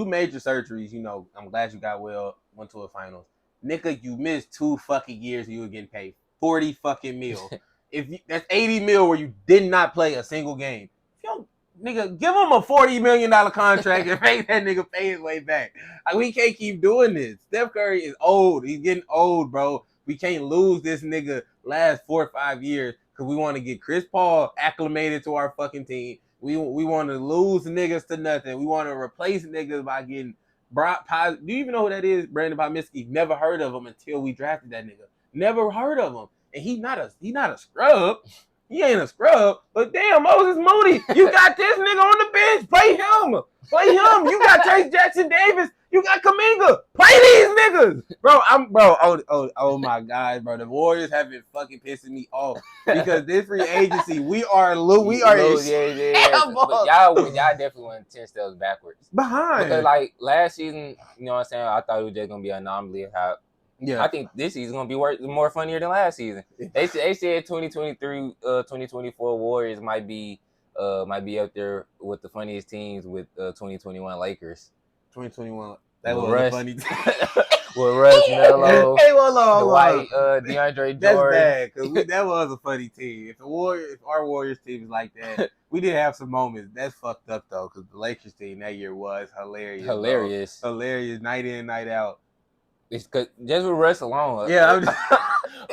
major surgeries. I'm glad you got well, went to a finals. Nigga, you missed 2 fucking years and you were getting paid 40 fucking mil. That's 80 mil where you did not play a single game. If you don't, nigga, give him a $40 million contract and make that nigga pay his way back. Like, we can't keep doing this. Steph Curry is old. He's getting old, bro. We can't lose this nigga last 4 or 5 years because we want to get Chris Paul acclimated to our fucking team. We want to lose niggas to nothing. We want to replace niggas by getting Brock Pos. Do you even know who that is? Brandon Posmitsky. Never heard of him until we drafted that nigga. Never heard of him. And he's not a scrub. He ain't a scrub. But damn, Moses Moody, you got this nigga on the bench. Play him. You got Trace Jackson Davis. You got Kuminga. Play these niggas. Bro, oh my God, bro. The Warriors have been fucking pissing me off because this free agency, we are yeah. But y'all definitely went 10 steps backwards. Behind. Because like last season, you know what I'm saying, I thought it was just gonna be an anomaly of how I think this season gonna be more funnier than last season. They said 2023, 2024 Warriors might be up there with the funniest teams with 2021 Lakers. 2021. That was a funny team. With Russ, Melo, Dwight, DeAndre Jordan. That's bad because that was a funny team. If our Warriors team is like that, we did have some moments. That's fucked up though because the Lakers team that year was hilarious. Hilarious, night in, night out. It's cause just with Russ alone. Yeah,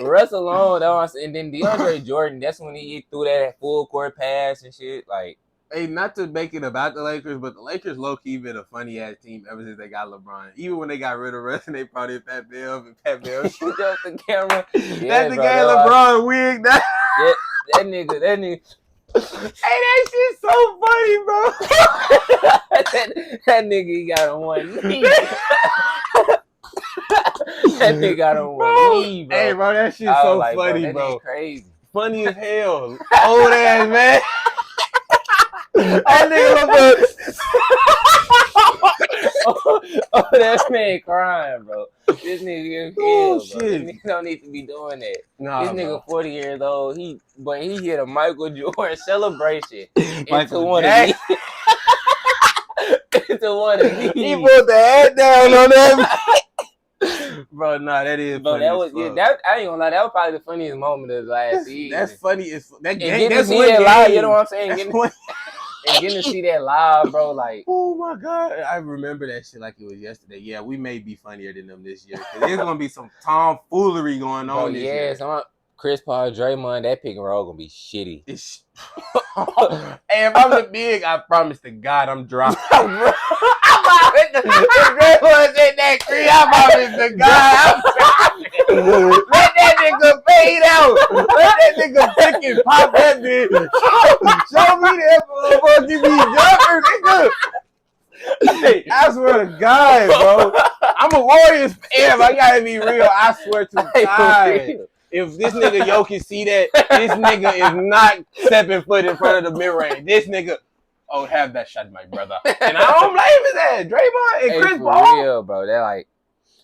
Russ alone. And then DeAndre Jordan. That's when he threw that full court pass and shit. Like, Hey, not to make it about the Lakers, but the Lakers low-key been a funny-ass team ever since they got LeBron. Even when they got rid of Russ and they brought in Pat Bev, and Pat Bev Shoot up the camera. that's the bro, game LeBron wig. That that nigga. hey, that shit's so funny, bro. that nigga he got on one knee. That nigga got on one knee, bro. Hey, bro, that shit's so like, funny, that bro. Crazy. Funny as hell. Old ass man. That nigga oh, that man crying, bro. This nigga is oh, shit. Bro. This nigga don't need to be doing that. Nah, this nigga 40 years old. He hit a Michael Jordan celebration into one of these. Into one of these. He put the head down on that. Bro, nah, that is. Bro, funny that was that. I ain't gonna lie. That was probably the funniest moment of the last season. That's funny. It's that game. Getting That's to see what that game. live. You know what I'm saying? Getting to see that live, bro. Like, oh my god, I remember that shit like it was yesterday. Yeah, we may be funnier than them this year. There's gonna be some tomfoolery going on this year. Chris Paul, Draymond, that pick and roll gonna be shitty. Hey, if I'm the big, I promise to God I'm dropping. If Draymond's in that creek, I promise to God I'm dropping. Let that nigga fade out. Let that nigga pick and pop that bitch. Show me that motherfucker be jumping, nigga. Hey, I swear to God, bro. I'm a Warriors fan. I gotta be real. I swear to God. If this nigga Jokic see that, this nigga is not stepping foot in front of the mid-range. This nigga, have that shot, my brother. And I don't blame his ass. Draymond and Chris Paul. Real, bro. They're like,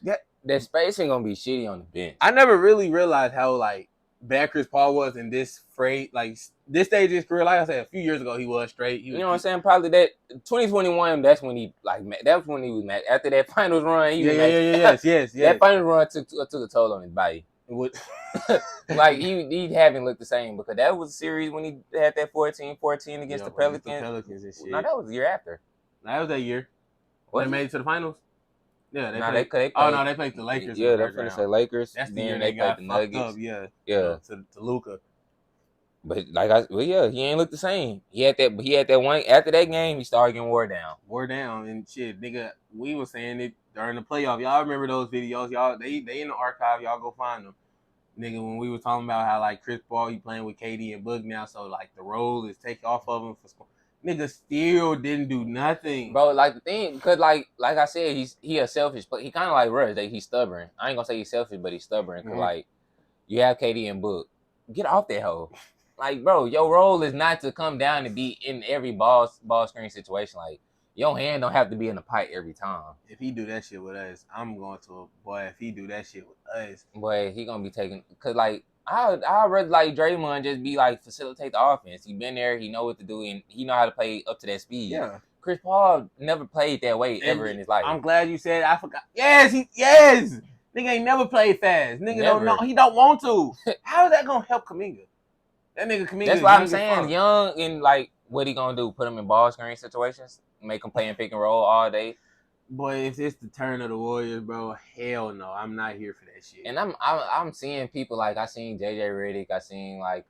that spacing gonna be shitty on the bench. I never really realized how, like, bad Chris Paul was in this freight. Like, this stage of his career, like I said, a few years ago, he was straight. You know what I'm saying? Probably that 2021, that's when he, was mad. After that finals run, he was mad. Yes. That finals run took a toll on his body. Like he haven't looked the same because that was a series when he had that 14-14 against the Pelicans. And shit. No, that was the year after. That was that year. They made it to the finals. Yeah, they played. Oh no, they played the Lakers. Yeah, they're gonna say Lakers. That's the year they got the Nuggets. Up, yeah. To Luka. But he ain't looked the same. He had that one after that game. He started getting wore down, and shit, nigga. We was saying it during the playoff. Y'all remember those videos? Y'all, they in the archive. Y'all go find them, nigga. When we were talking about how like Chris Paul, he playing with KD and Book now, so like the role is taken off of him for. Nigga still didn't do nothing, bro. Like the thing, because like I said, he a selfish, but he kind of like Russ. He's stubborn. I ain't gonna say he's selfish, but he's stubborn. Cause like you have KD and Book, get off that hoe. Like, bro, your role is not to come down and be in every ball screen situation. Like, your hand don't have to be in the pipe every time. If he do that shit with us, I'm going to if he do that shit with us, boy, he gonna be taking. Cause like I'd rather like Draymond just be like facilitate the offense. He been there, he know what to do, and he know how to play up to that speed. Yeah. Chris Paul never played that way ever in his life. I'm glad you said. I forgot. Yes. Nigga ain't never played fast. Nigga don't know. He don't want to. How is that gonna help Kuminga? That nigga Kuminga. That's why I'm saying young and like what he gonna do? Put him in ball screen situations, make him play in pick and roll all day. Boy, if it's the turn of the Warriors, bro, hell no, I'm not here for that shit. And I'm seeing people like I seen JJ Redick, I seen like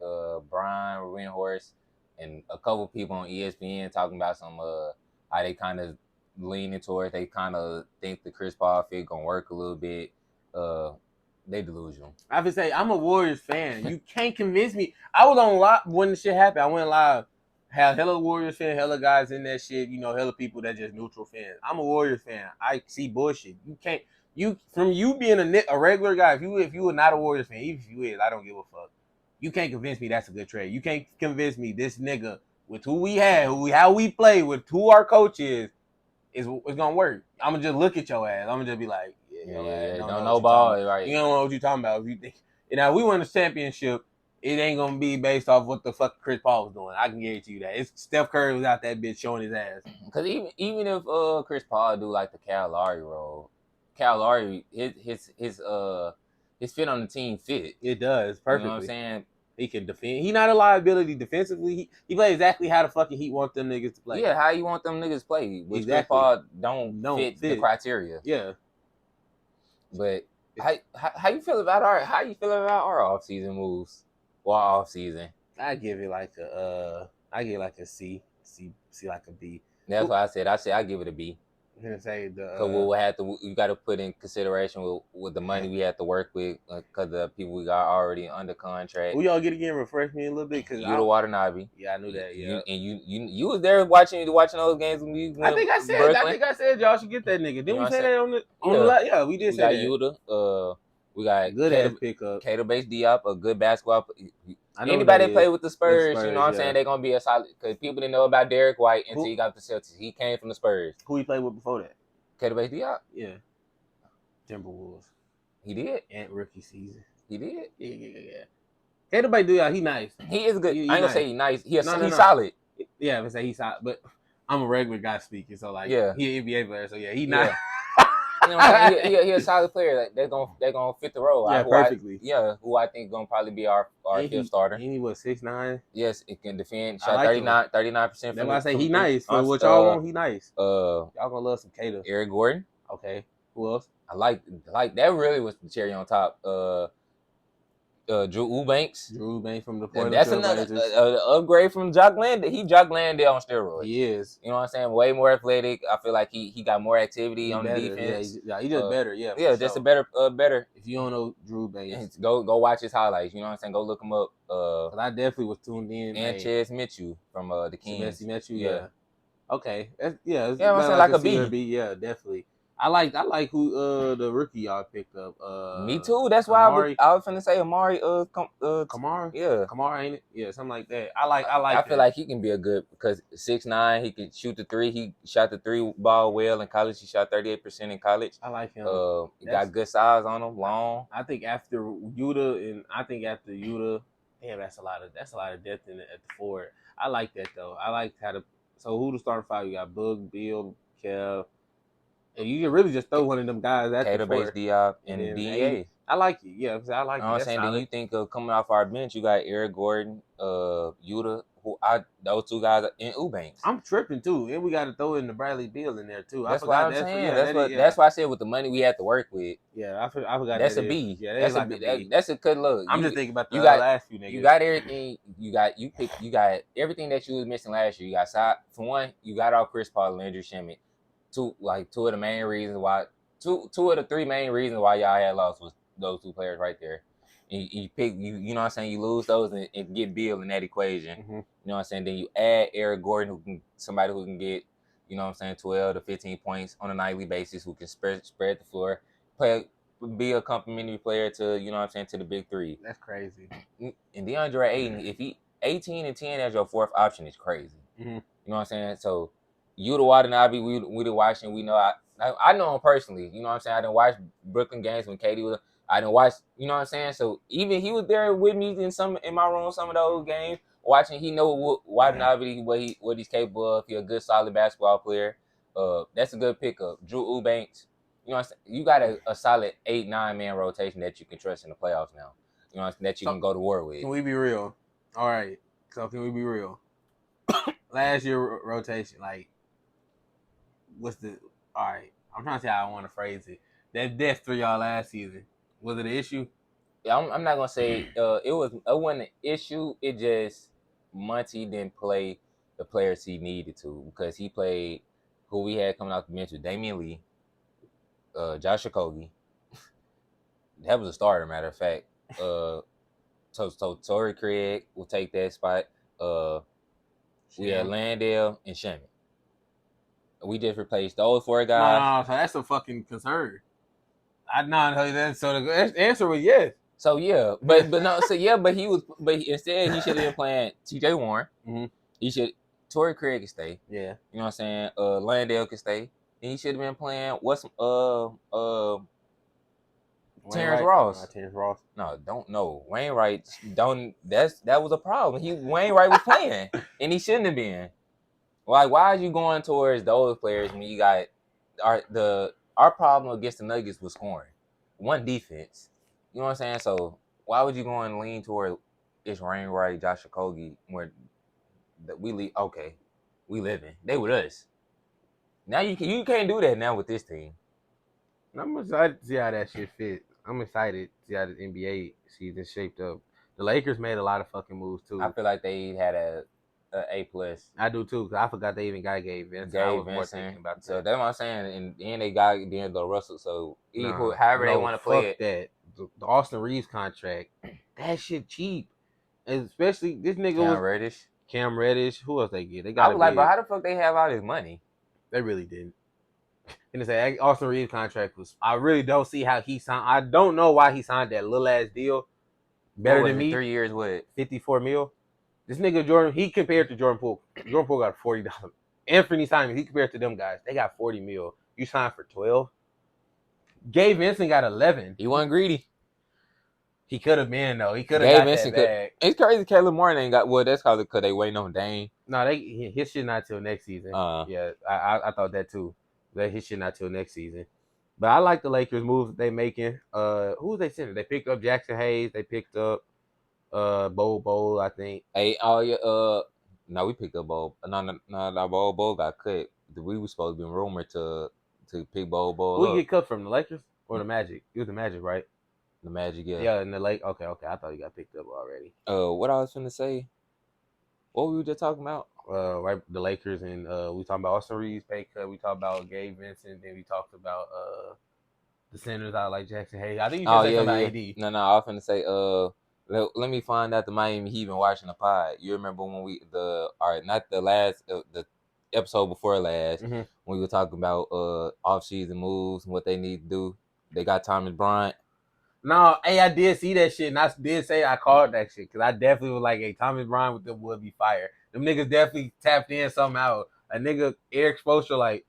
Brian Windhorst, and a couple people on ESPN talking about some how they kind of leaning towards. They kind of think the Chris Paul fit gonna work a little bit. They delusional. I have to say, I'm a Warriors fan. You can't convince me. I was on live when the shit happened. I went live. Had hella Warriors fan, hella guys in that shit. You know, hella people that just neutral fans. I'm a Warriors fan. I see bullshit. You can't. From you being a regular guy. If you were not a Warriors fan, even if you is, I don't give a fuck. You can't convince me that's a good trade. You can't convince me this nigga with who we had, how we play, with who our coach is gonna work. I'm gonna just look at your ass. I'm gonna just be like, don't know ball, right? You don't know what you're talking about. If you think, now we win the championship, it ain't gonna be based off what the fuck Chris Paul was doing. I can guarantee you that. It's Steph Curry was out that bitch showing his ass. Because even if Chris Paul do like the Kyle Lowry role, Kyle Lowry his fit on the team fit. It does perfectly. You know what I'm saying? He can defend. He not a liability defensively. He plays exactly how the fucking Heat want them niggas to play. Yeah, how you want them niggas to play. Which exactly. Chris Paul don't fit the criteria. Yeah. But how you feel about our offseason moves? Or off season? I give it like a C see like a B. That's why I said I give it a B. I'm gonna say Cause we'll have to, you got to put in consideration with the money we have to work with, cause the people we got already under contract. who y'all get again? Refresh me a little bit, cause You the Watanabe. Yeah, I knew that. Yeah, You was there watching those games when we went Brooklyn. I said y'all should get that nigga. Didn't You know we what say I'm saying? that on the last? Yeah, we did We say got that. Yuta. We got Good ass pickup. Cater Base Diop, a good basketball. I know Anybody that that play is. with the Spurs, The you know what I'm Spurs, saying? yeah. They're gonna be a solid. Cause people didn't know about Derek White until Who- he got the Celtics. He came from the Spurs. Who he played with before that? Cater Base Diop. Yeah, Timberwolves. He did. And rookie season. He did. Yeah. Everybody do y'all. He nice. He is good. He I ain't gonna nice. say he nice. He's No. solid. Yeah, I would say he's solid, but I'm a regular guy speaking, so like, Yeah. he an NBA player, so yeah, he not. You know what I'm saying? He a solid player. Like, they're gonna fit the role. Yeah, perfectly. Who I think gonna probably be our fifth starter. Ain't he what 6'9"? Yes, it can defend. I Shot like 39%. That's why I say he nice. For what y'all want, he nice. Y'all gonna love some Cater. Eric Gordon. Okay. Who else? I like that. Really was the cherry on top. Drew Eubanks. From the Portland That's another upgrade from Jock Landale. He Jock Landale on steroids. He is. You know what I'm saying? Way more athletic. I feel like he got more activity on better. the defense. Yeah, he just better. Yeah, just a better. If you don't know Drew Banks, go watch his highlights. You know what I'm saying? Go look him up. But I definitely was tuned in. And Ches Mitchell from the Kings. Mitchell, yeah. Okay, I'm saying like a B. Yeah, definitely. I like who the rookie y'all picked up. Me too. That's why I was finna say Amari. Kamara. Yeah, Kamara, ain't it? Yeah, something like that. I feel like he can be a good because 6'9", he can shoot the three. He shot the 3 ball well in college. He shot 38% in college. I like him. He got good size on him, long. I think after Yuta, damn, that's a lot of depth at the forward. I like that though. I like how to. So who the starting five? You got Boog, Bill, Kev. And you can really just throw one of them guys at the forward. Diop and DA. I like it. Yeah, I like it. You know what I'm saying? Then you think of coming off our bench, you got Eric Gordon, Yuta, those two guys, and Eubanks. I'm tripping too, and we got to throw in the Bradley Beal in there too. That's what I'm saying. That's why I said with the money we had to work with. Yeah, I forgot. That's a B. Yeah, that's a B. That's a good look. I'm just thinking about the last few niggas. You got everything. You got everything that you was missing last year. You got for one, you got all Chris Paul and Andrew Shemmett. Two of the main reasons why. Two of the 3 main reasons why y'all had lost was those 2 players right there. And you pick you know what I'm saying, you lose those and get Bill in that equation. Mm-hmm. You know what I'm saying? Then you add Eric Gordon, somebody who can get, you know what I'm saying, 12 to 15 points on a nightly basis, who can spread the floor, be a complimentary player to, you know what I'm saying, to the big 3. That's crazy. And DeAndre Ayton, if he 18 and 10 as your 4th option is crazy. Mm-hmm. You know what I'm saying? So you the Watanabe, we the watching, we know I know him personally. You know what I'm saying? I didn't watch Brooklyn games when KD was. I didn't watch. You know what I'm saying? So even he was there with me in my room some of those games watching. He know Watanabe, what he's capable of. He's a good solid basketball player. That's a good pickup. Drew Eubanks. You know what I'm saying? You got a solid 8-9 man rotation that you can trust in the playoffs now. You know that you can go to war with. Can we be real? All right. So can we be real? Last year rotation, like. All right, I'm trying to see how I want to phrase it. That death for y'all last season, was it an issue? Yeah, I'm not gonna say it wasn't an issue. It just Monty didn't play the players he needed to because he played who we had coming out the bench with Damian Lee, Josh Okogie. That was a starter, matter of fact. So Torrey Craig will take that spot. We had Landale and Shemmett. We just replaced those 4 guys. No, so that's a fucking concern. So the answer was yes. So yeah, but instead he should have been playing T.J. Warren. Mm-hmm. Torrey Craig can stay. Yeah, you know what I'm saying. Landale can stay, and he should have been playing Terrence Ross. Terrence Ross. No, don't know. Wainwright don't. That was a problem. Wainwright was playing, and he shouldn't have been. Like, why are you going towards those players when you got our problem against the Nuggets was scoring, one defense. You know what I'm saying? So why would you go and lean toward it's Wainwright, Josh Okogie, where we leave? Okay, we living. They with us. Now you can't do that now with this team. I'm excited to see how that shit fit. I'm excited to see how the NBA season shaped up. The Lakers made a lot of fucking moves too. I feel like they had a A plus. I do too, because I forgot they even got Gabe Vincent. I Gabe was more thinking Vincent. about So that. that's what I'm saying. And then they got D'Angelo Russell. So Nah, however they no, want to play fuck it. that. The Austin Reeves contract, that shit cheap. And especially this nigga Cam was Reddish. Cam Reddish. Who else they get? They I got a was like, bro, big. how the fuck they have all this money? They really didn't. And say Austin Reeves contract was. I really don't see how he signed. I don't know why he signed that little ass deal. What Better was than it? me, 3 years? What? 54 mil. This nigga Jordan, he compared to Jordan Poole. Jordan Poole got $40. Anthony Simons, he compared to them guys. They got 40 mil. You signed for 12. Gabe Vincent got 11. He wasn't greedy. He could have been though. He could have Gabe got that Vincent could. bag. It's crazy. Caleb Martin ain't got. Well, that's because they waiting on Dame. No, his shit not till next season. Yeah, I thought that too. That his shit not till next season. But I like the Lakers moves they making. Who was they sending? They picked up Jackson Hayes. They picked up Bowl, I think. Hey, oh yeah. No, we picked up Bo. No. Bo got cut. We were supposed to be rumored to pick Who he up. get cut from? The Lakers or the Magic? It was the Magic, right? The Magic, yeah. Yeah, in the Lake. Okay. I thought he got picked up already. What I was gonna say? What we were just talking about? Right, the Lakers, and we talked about Austin Reeves pay cut. We talked about Gabe Vincent. Then we talked about the centers out like Jackson Hayes. I think you should say something about AD. No, I was gonna say let me find out the Miami Heat been watching the pod. You remember when not the last the episode before last when we were talking about off season moves and what they need to do. They got Thomas Bryant. No, hey, I did see that shit, and I did say I called that shit because I definitely was like, "Hey, Thomas Bryant with them would be fire." Them niggas definitely tapped in somehow. A nigga Eric Spoelstra like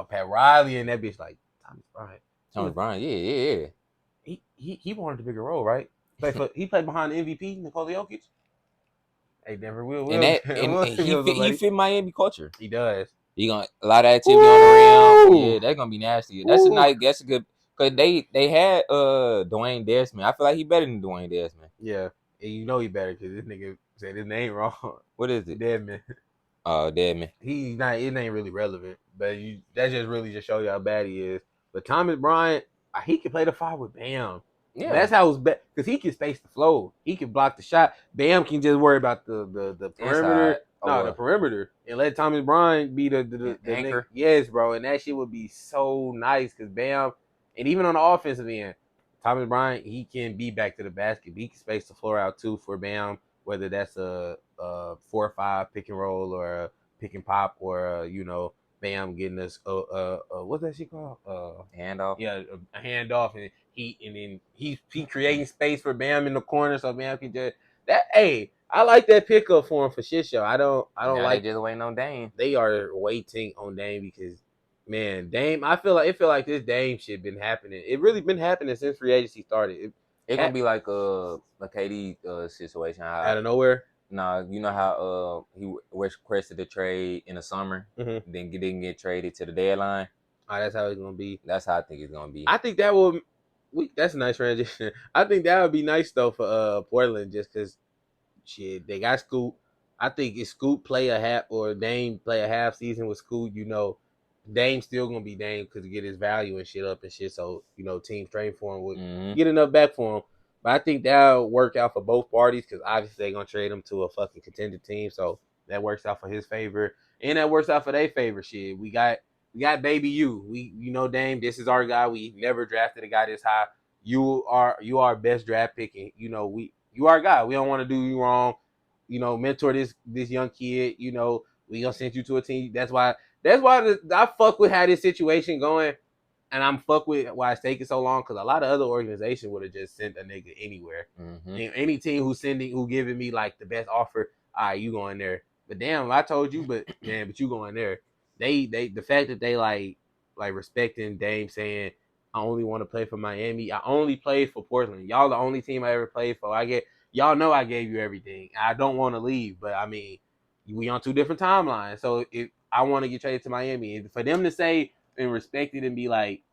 Pat Riley and that bitch like Thomas Bryant. Thomas Bryant, yeah. He wanted a bigger role, right? He played behind the MVP Nikola Jokic. Hey, Denver, And that and he fit Miami culture. He does. He got a lot of activity on the rim. Yeah, that's gonna be nasty. That's a good because they had Dwayne Desmond. I feel like he better than Dwayne Desmond. Yeah, and you know he better because this nigga said his name wrong. What is it? Desmond. Oh, Desmond. He's not. It ain't really relevant, but that just really just show you how bad he is. But Thomas Bryant, he can play the 5 with Bam. Yeah, that's how it's bad because he can space the flow. He can block the shot. Bam can just worry about the perimeter. The perimeter, and let Thomas Bryant be the anchor. Yes, bro, and that shit would be so nice because Bam, and even on the offensive end, Thomas Bryant, he can be back to the basket. He can space the floor out too for Bam, whether that's a 4-5 pick and roll or a pick and pop or Bam getting us what's that shit called? Handoff. Yeah, a handoff, and then he creating space for Bam in the corner so Bam can just that. Hey, I like that pickup for him for shit show. I don't like. They just waiting on Dame. They are waiting on Dame because man, Dame. I feel like this Dame shit been happening. It really been happening since free agency started. It's gonna be like a KD situation. Out of nowhere. Nah, you know how he requested the trade in the summer, then didn't get traded to the deadline. That's how it's gonna be. That's how I think it's gonna be. I think that will. That's a nice transition. I think that would be nice though for Portland, just because shit they got Scoot. I think if Scoot play a half or Dame play a half season with Scoot, Dame's still gonna be Dame because to get his value and shit up and shit. So teams trade for him would get enough back for him. But I think that'll work out for both parties because obviously they're gonna trade him to a fucking contender team. So that works out for his favor, and that works out for their favor. Shit, we got baby you. Dame. This is our guy. We never drafted a guy this high. You are our best draft pick, and you are our guy. We don't want to do you wrong. Mentor this young kid. We gonna send you to a team. That's why I fuck with how this situation going. And I'm fuck with why it's taking so long because a lot of other organizations would have just sent a nigga anywhere. Any team who giving me like the best offer, all right, you going there. But damn, I told you, but you going there. They the fact that they like respecting Dame saying I only want to play for Miami. I only played for Portland. Y'all the only team I ever played for. Y'all know I gave you everything. I don't want to leave, but I mean, we on two different timelines. So if I want to get traded to Miami, and for them to say and respect it and be like,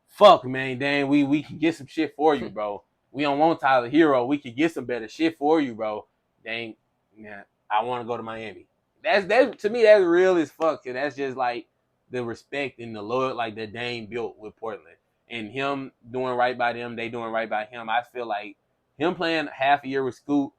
fuck, man, Dang, we can get some shit for you, bro. We don't want Tyler Hero. We can get some better shit for you, bro. Dang, yeah, I want to go to Miami. That's to me, that's real as fuck. And that's just like the respect and the loyalty like that Dame built with Portland. And him doing right by them, they doing right by him. I feel like him playing half a year with Scoot,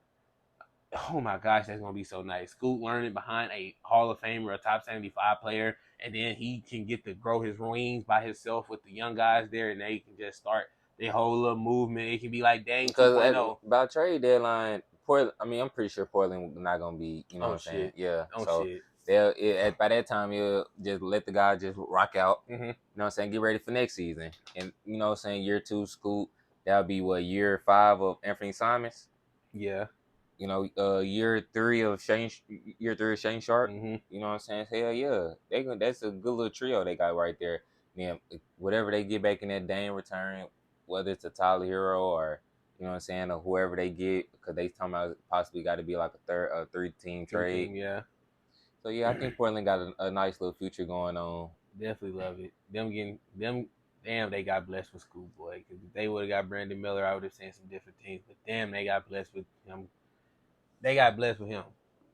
Oh my gosh, that's gonna be so nice. Scoot learning behind a Hall of Famer, a top 75 player, and then he can get to grow his wings by himself with the young guys there, and they can just start their whole little movement. It can be like Dame Because 2.0. about trade deadline, Portland. I mean, I'm pretty sure Portland not gonna be. You know what Oh I'm saying? shit. Yeah. Oh So shit. by that time you'll just let the guy just rock out. Mm-hmm. You know what I'm saying? Get ready for next season. And you know what I'm saying? Year two, Scoot. That'll be what, year 5 of Anthony Simons. Yeah. You know, year three of Shane Sharp. Mm-hmm. You know what I'm saying? Hell yeah, that's a good little trio they got right there. Then whatever they get back in that Dame return, whether it's a Tyler Hero or you know what I'm saying, or whoever they get, because they talking about possibly got to be like a 3-team Three trade. team, yeah. So yeah, I think Portland got a nice little future going on. Definitely love it. Them getting them. Damn, they got blessed with Schoolboy. Because if they would have got Brandon Miller, I would have seen some different teams. But damn, they got blessed with him. They got blessed with him.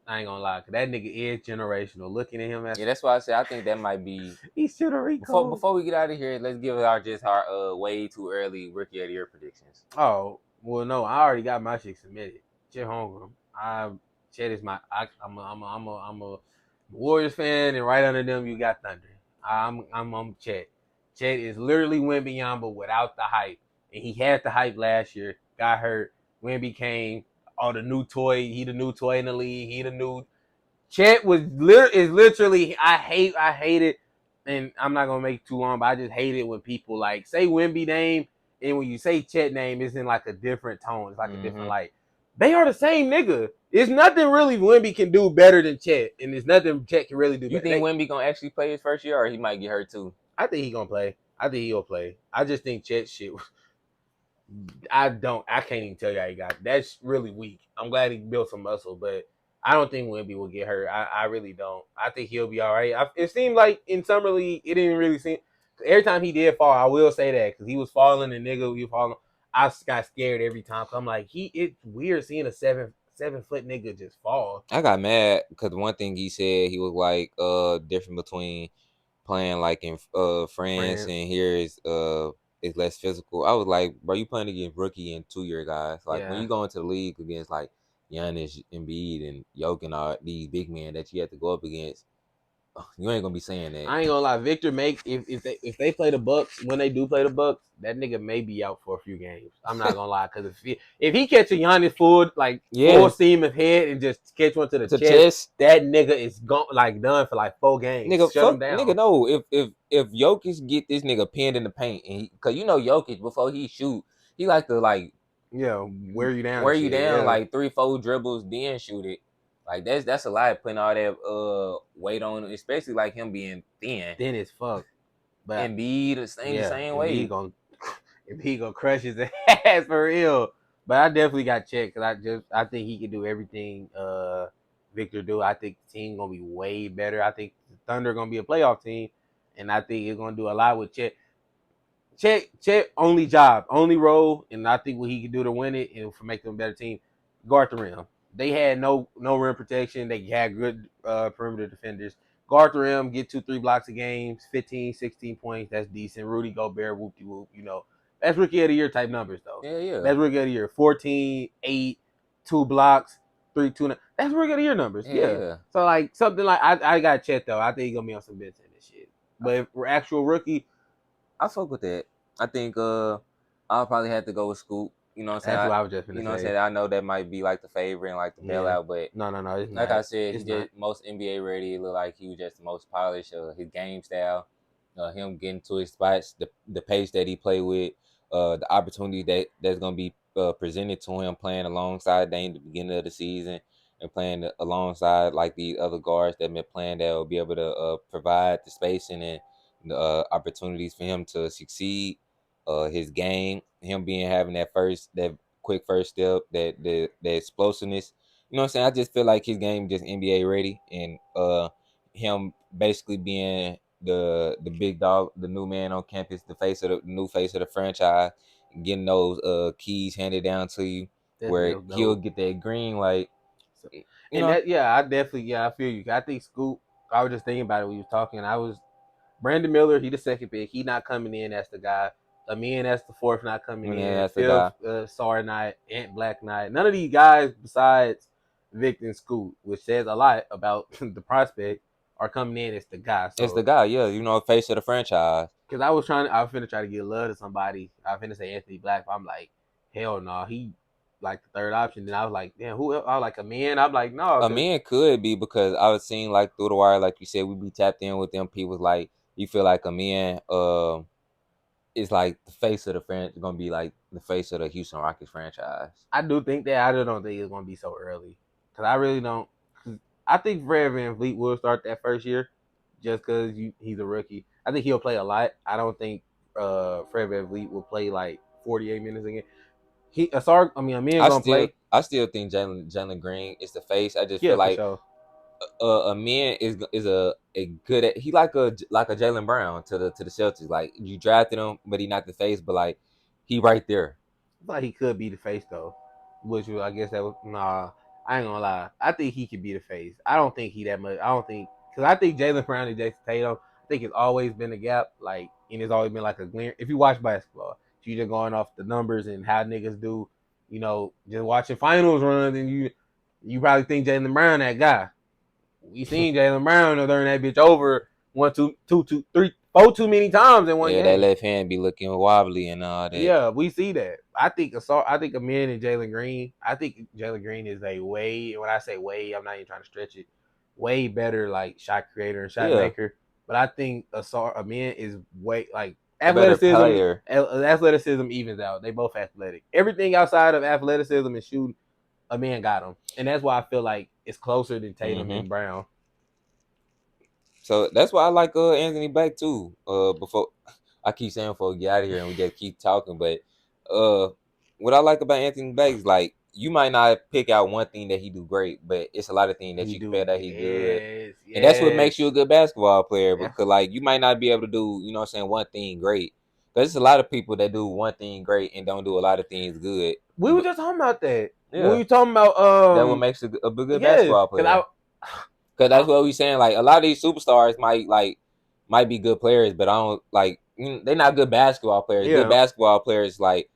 I ain't gonna lie, cause that nigga is generational. Looking at him as Yeah, that's why I said I think that might be. he's Puerto Before Rico. before we get out of here, let's give our way too early rookie of the year predictions. Oh well, no, I already got my shit submitted. Chet Holmgren. Chet is my. I'm a Warriors fan, and right under them you got Thunder. I'm Chet. Chet is literally Wembanyama without the hype, and he had the hype last year. Got hurt. Wemby came. Oh, the new toy. He the new toy in the league. He the new Chet is literally I hate it, and I'm not gonna make it too long, but I just hate it when people like say Wimby name, and when you say Chet name, it's in like a different tone. It's like a different Mm-hmm. light. They are the same nigga. There's nothing really Wimby can do better than Chet, and there's nothing Chet can really do You better. think Wemby gonna actually play his first year, or he might get hurt too? I think he gonna play. I think he'll play. I just think Chet shit I can't even tell you how he got. That's really weak. I'm glad he built some muscle, but I don't think Wemby will get hurt. I really don't. I think he'll be all right. It seemed like in summer league, it didn't really seem. Every time he did fall, I will say that because he was falling and nigga, he falling. I got scared every time. I'm like, it's weird seeing a 7 foot nigga just fall. I got mad because one thing he said, he was like different between playing like in France France, and here is less physical. I was like, bro, you playing against rookie and 2 year guys. Like when yeah. you go into the league against like Giannis, Embiid, and Jokic and all these big men that you have to go up against, you ain't gonna be saying that. I ain't gonna lie, Victor make if they play the Bucks when they do play the Bucks, that nigga may be out for a few games. I'm not gonna lie, because if he catch a Giannis full Yes, steam ahead and just catch one to the to chest, chess. that nigga is gone like done for like 4 games. Nigga, Shut him fuck, nigga, down. no. If Jokic get this nigga pinned in the paint, and cause you know Jokic before he shoot, he like to like Yeah, wear you down wear and you shit. down Yeah, like 3-4 dribbles, then shoot it. Like that's a lot, putting all that weight on, especially like him being thin. thin as fuck. But Embiid the yeah, same and he way. gonna if he gonna crush his ass for real. But I definitely got checked because I think he can do everything Victor do. I think the team gonna be way better. I think the Thunder gonna be a playoff team, and I think it's gonna do a lot with Chet. Chet only job, only role, and I think what he can do to win it and for make them a better team, guard the rim. They had no rim protection. They had good perimeter defenders. Guard the rim, get 2-3 blocks a game, 15, 16 points. That's decent. Rudy Gobert, whoop de whoop. That's rookie of the year type numbers though. Yeah, yeah, That's rookie of the year. 14, 8, 2 blocks, 3, 2. That's rookie of the year numbers. yeah, Yeah. yeah. So like something like I got Chet though. I think he's gonna be on some bench in this shit. I, But if we're actual rookie, I fuck with that. I think I'll probably have to go with Scoop. You know what I'm saying? that's what I was just You gonna know what I'm say. saying? I know that might be like the favorite and like the Yeah. bailout, but No, it's like not. I said, he It's not. just most NBA ready. It looked like he was just the most polished. His game style, him getting to his spots, the pace that he played with, the opportunity that's gonna be presented to him playing alongside Dame at the beginning of the season and playing alongside like the other guards that been playing that will be able to provide the spacing and the opportunities for him to succeed. His game, him being having that quick first step, that explosiveness, you know what I'm saying? I just feel like his game just NBA ready, and him basically being the big dog, the new man on campus, the new face of the franchise, getting those keys handed down to you, That's where real he'll dope. get that green light. So, You and know, that I definitely I feel you. I think Scoop. I was just thinking about it when you was talking. I was Brandon Miller. He the second pick. He not coming in as the guy. Amin as the fourth not coming and then in. that's the Fifth, guy. Sar Knight, Ant Black Knight. None of these guys besides Vic and Scoot, which says a lot about the prospect are coming in as the guy. It's the So, guy, yeah. You know, face of the franchise. because I was finna try to get love to somebody. I was finna say Anthony Black, but I'm like, hell no, he like the third option. Then I was like, damn, who else? I was like a man. I'm like, no, A because man could be because I was seeing like through the wire, like you said, we be tapped in with them people. Like you feel like a man, is like the face of the franchise, gonna be like the face of the Houston Rockets franchise. I do think that. I just don't think it's gonna be so early. Because I really don't. Cause I think Fred VanVleet will start that first year, just because he's a rookie. I think he'll play a lot. I don't think Fred VanVleet will play like 48 minutes again. A man gonna play. I still think Jalen Green is the face. I just feel Yeah, for like sure. a man is a good at, he like a Jalen Brown to the Celtics. Like you drafted him, but he not the face, but like he right there. I thought he could be the face though, which I guess that was nah. I ain't gonna lie. I think he could be the face. I don't think he that much. I don't think because I think Jalen Brown and Jason Tatum. I think it's always been a gap. Like and it's always been like a glare. If you watch basketball, if you just going off the numbers and how niggas do, just watching finals runs, and you probably think Jalen Brown that guy. We seen Jalen Brown turn that bitch over one, two, three, four too many times in one Yeah, that game. left hand be looking wobbly and all that. Yeah, we see that. I think a man in Jalen Green. I think Jalen Green is a way. When I say way, I'm not even trying to stretch it. Way better like shot creator and shot Yeah, maker. But I think a man is way like a better athleticism. player. Athleticism evens out. They both athletic. Everything outside of athleticism and shooting, a man got them, and that's why I feel like it's closer than Tatum Hmm. and Brown. So that's why I like Anthony Black too. Before I keep saying before we get out of here and we just keep talking, but uh, what I like about Anthony Black is like you might not pick out one thing that he do great, but it's a lot of things that He you can do. tell that he good, Yes, and that's what makes yes. you a good basketball player. Yeah. Because like you might not be able to do, you know, what I'm saying one thing great. Because there's a lot of people that do one thing great and don't do a lot of things good. We were But just talking about that. We yeah, were talking about that what makes a good yes, basketball because player. Cause I that's what we saying. Like a lot of these superstars might be good players, but I don't like they're not good basketball players. Good yeah, basketball players like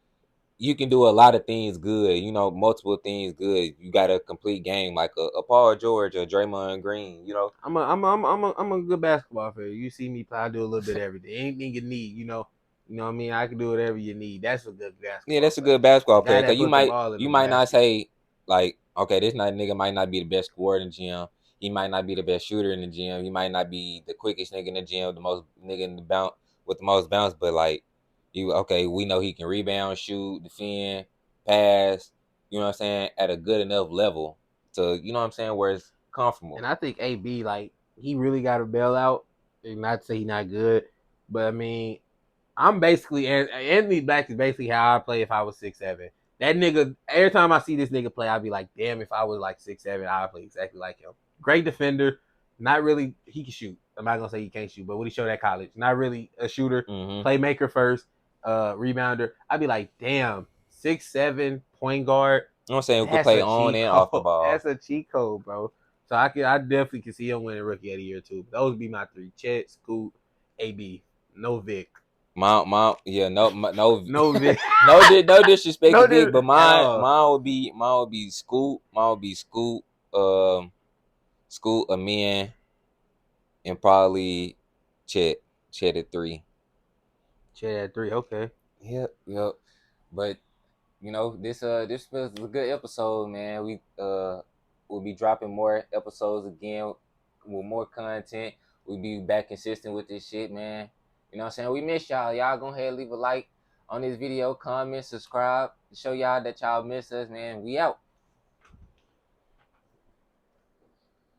you can do a lot of things good. You know, multiple things good. You got a complete game like a Paul George or Draymond Green. You know, I'm a good basketball player. You see me play, I do a little bit of everything. Anything you need, you know what I mean. I can do whatever you need. That's a good yeah, basketball that's a player. good basketball A guy player. Cause that put the ball in you the might not basket. say like okay, this not nigga might not be the best scorer in the gym. He might not be the best shooter in the gym. He might not be the quickest nigga in the gym, the most nigga in the bounce with the most bounce. But like you, okay, we know he can rebound, shoot, defend, pass. You know what I'm saying at a good enough level to you know what I'm saying where it's And comfortable. I think AB like he really got a bailout. And not to say he's not good, but I mean I'm basically Anthony Black is basically how I play if I was 6'7". That nigga, every time I see this nigga play, I'd be like, damn, if I was like 6'7", I'd play exactly like him. Great defender, not really. He can shoot. I'm not gonna say he can't shoot, but what he showed at college, not really a shooter, Mm-hmm. playmaker first, rebounder. I'd be like, damn, 6'7" point guard. You know what I'm saying who could That's play a on cheat and off the code. ball. That's a cheat code, bro. So I definitely can see him winning Rookie of the Year too. Those would be my three: Chet, Scoot, AB. No Vic. Yeah, no, no, No Vic. no disrespect to no Vic, dude but at all. mine would be Scoot, um, Scoot, Amin, and probably Chet, Chet at three. Chet at three. Okay. Yep, yep. But you know, this was a good episode, man. We'll be dropping more episodes again with more content. We'll be back consistent with this shit, man. You know what I'm saying? We miss y'all. Y'all go ahead and leave a like on this video, comment, subscribe, show y'all that y'all miss us, man. We out.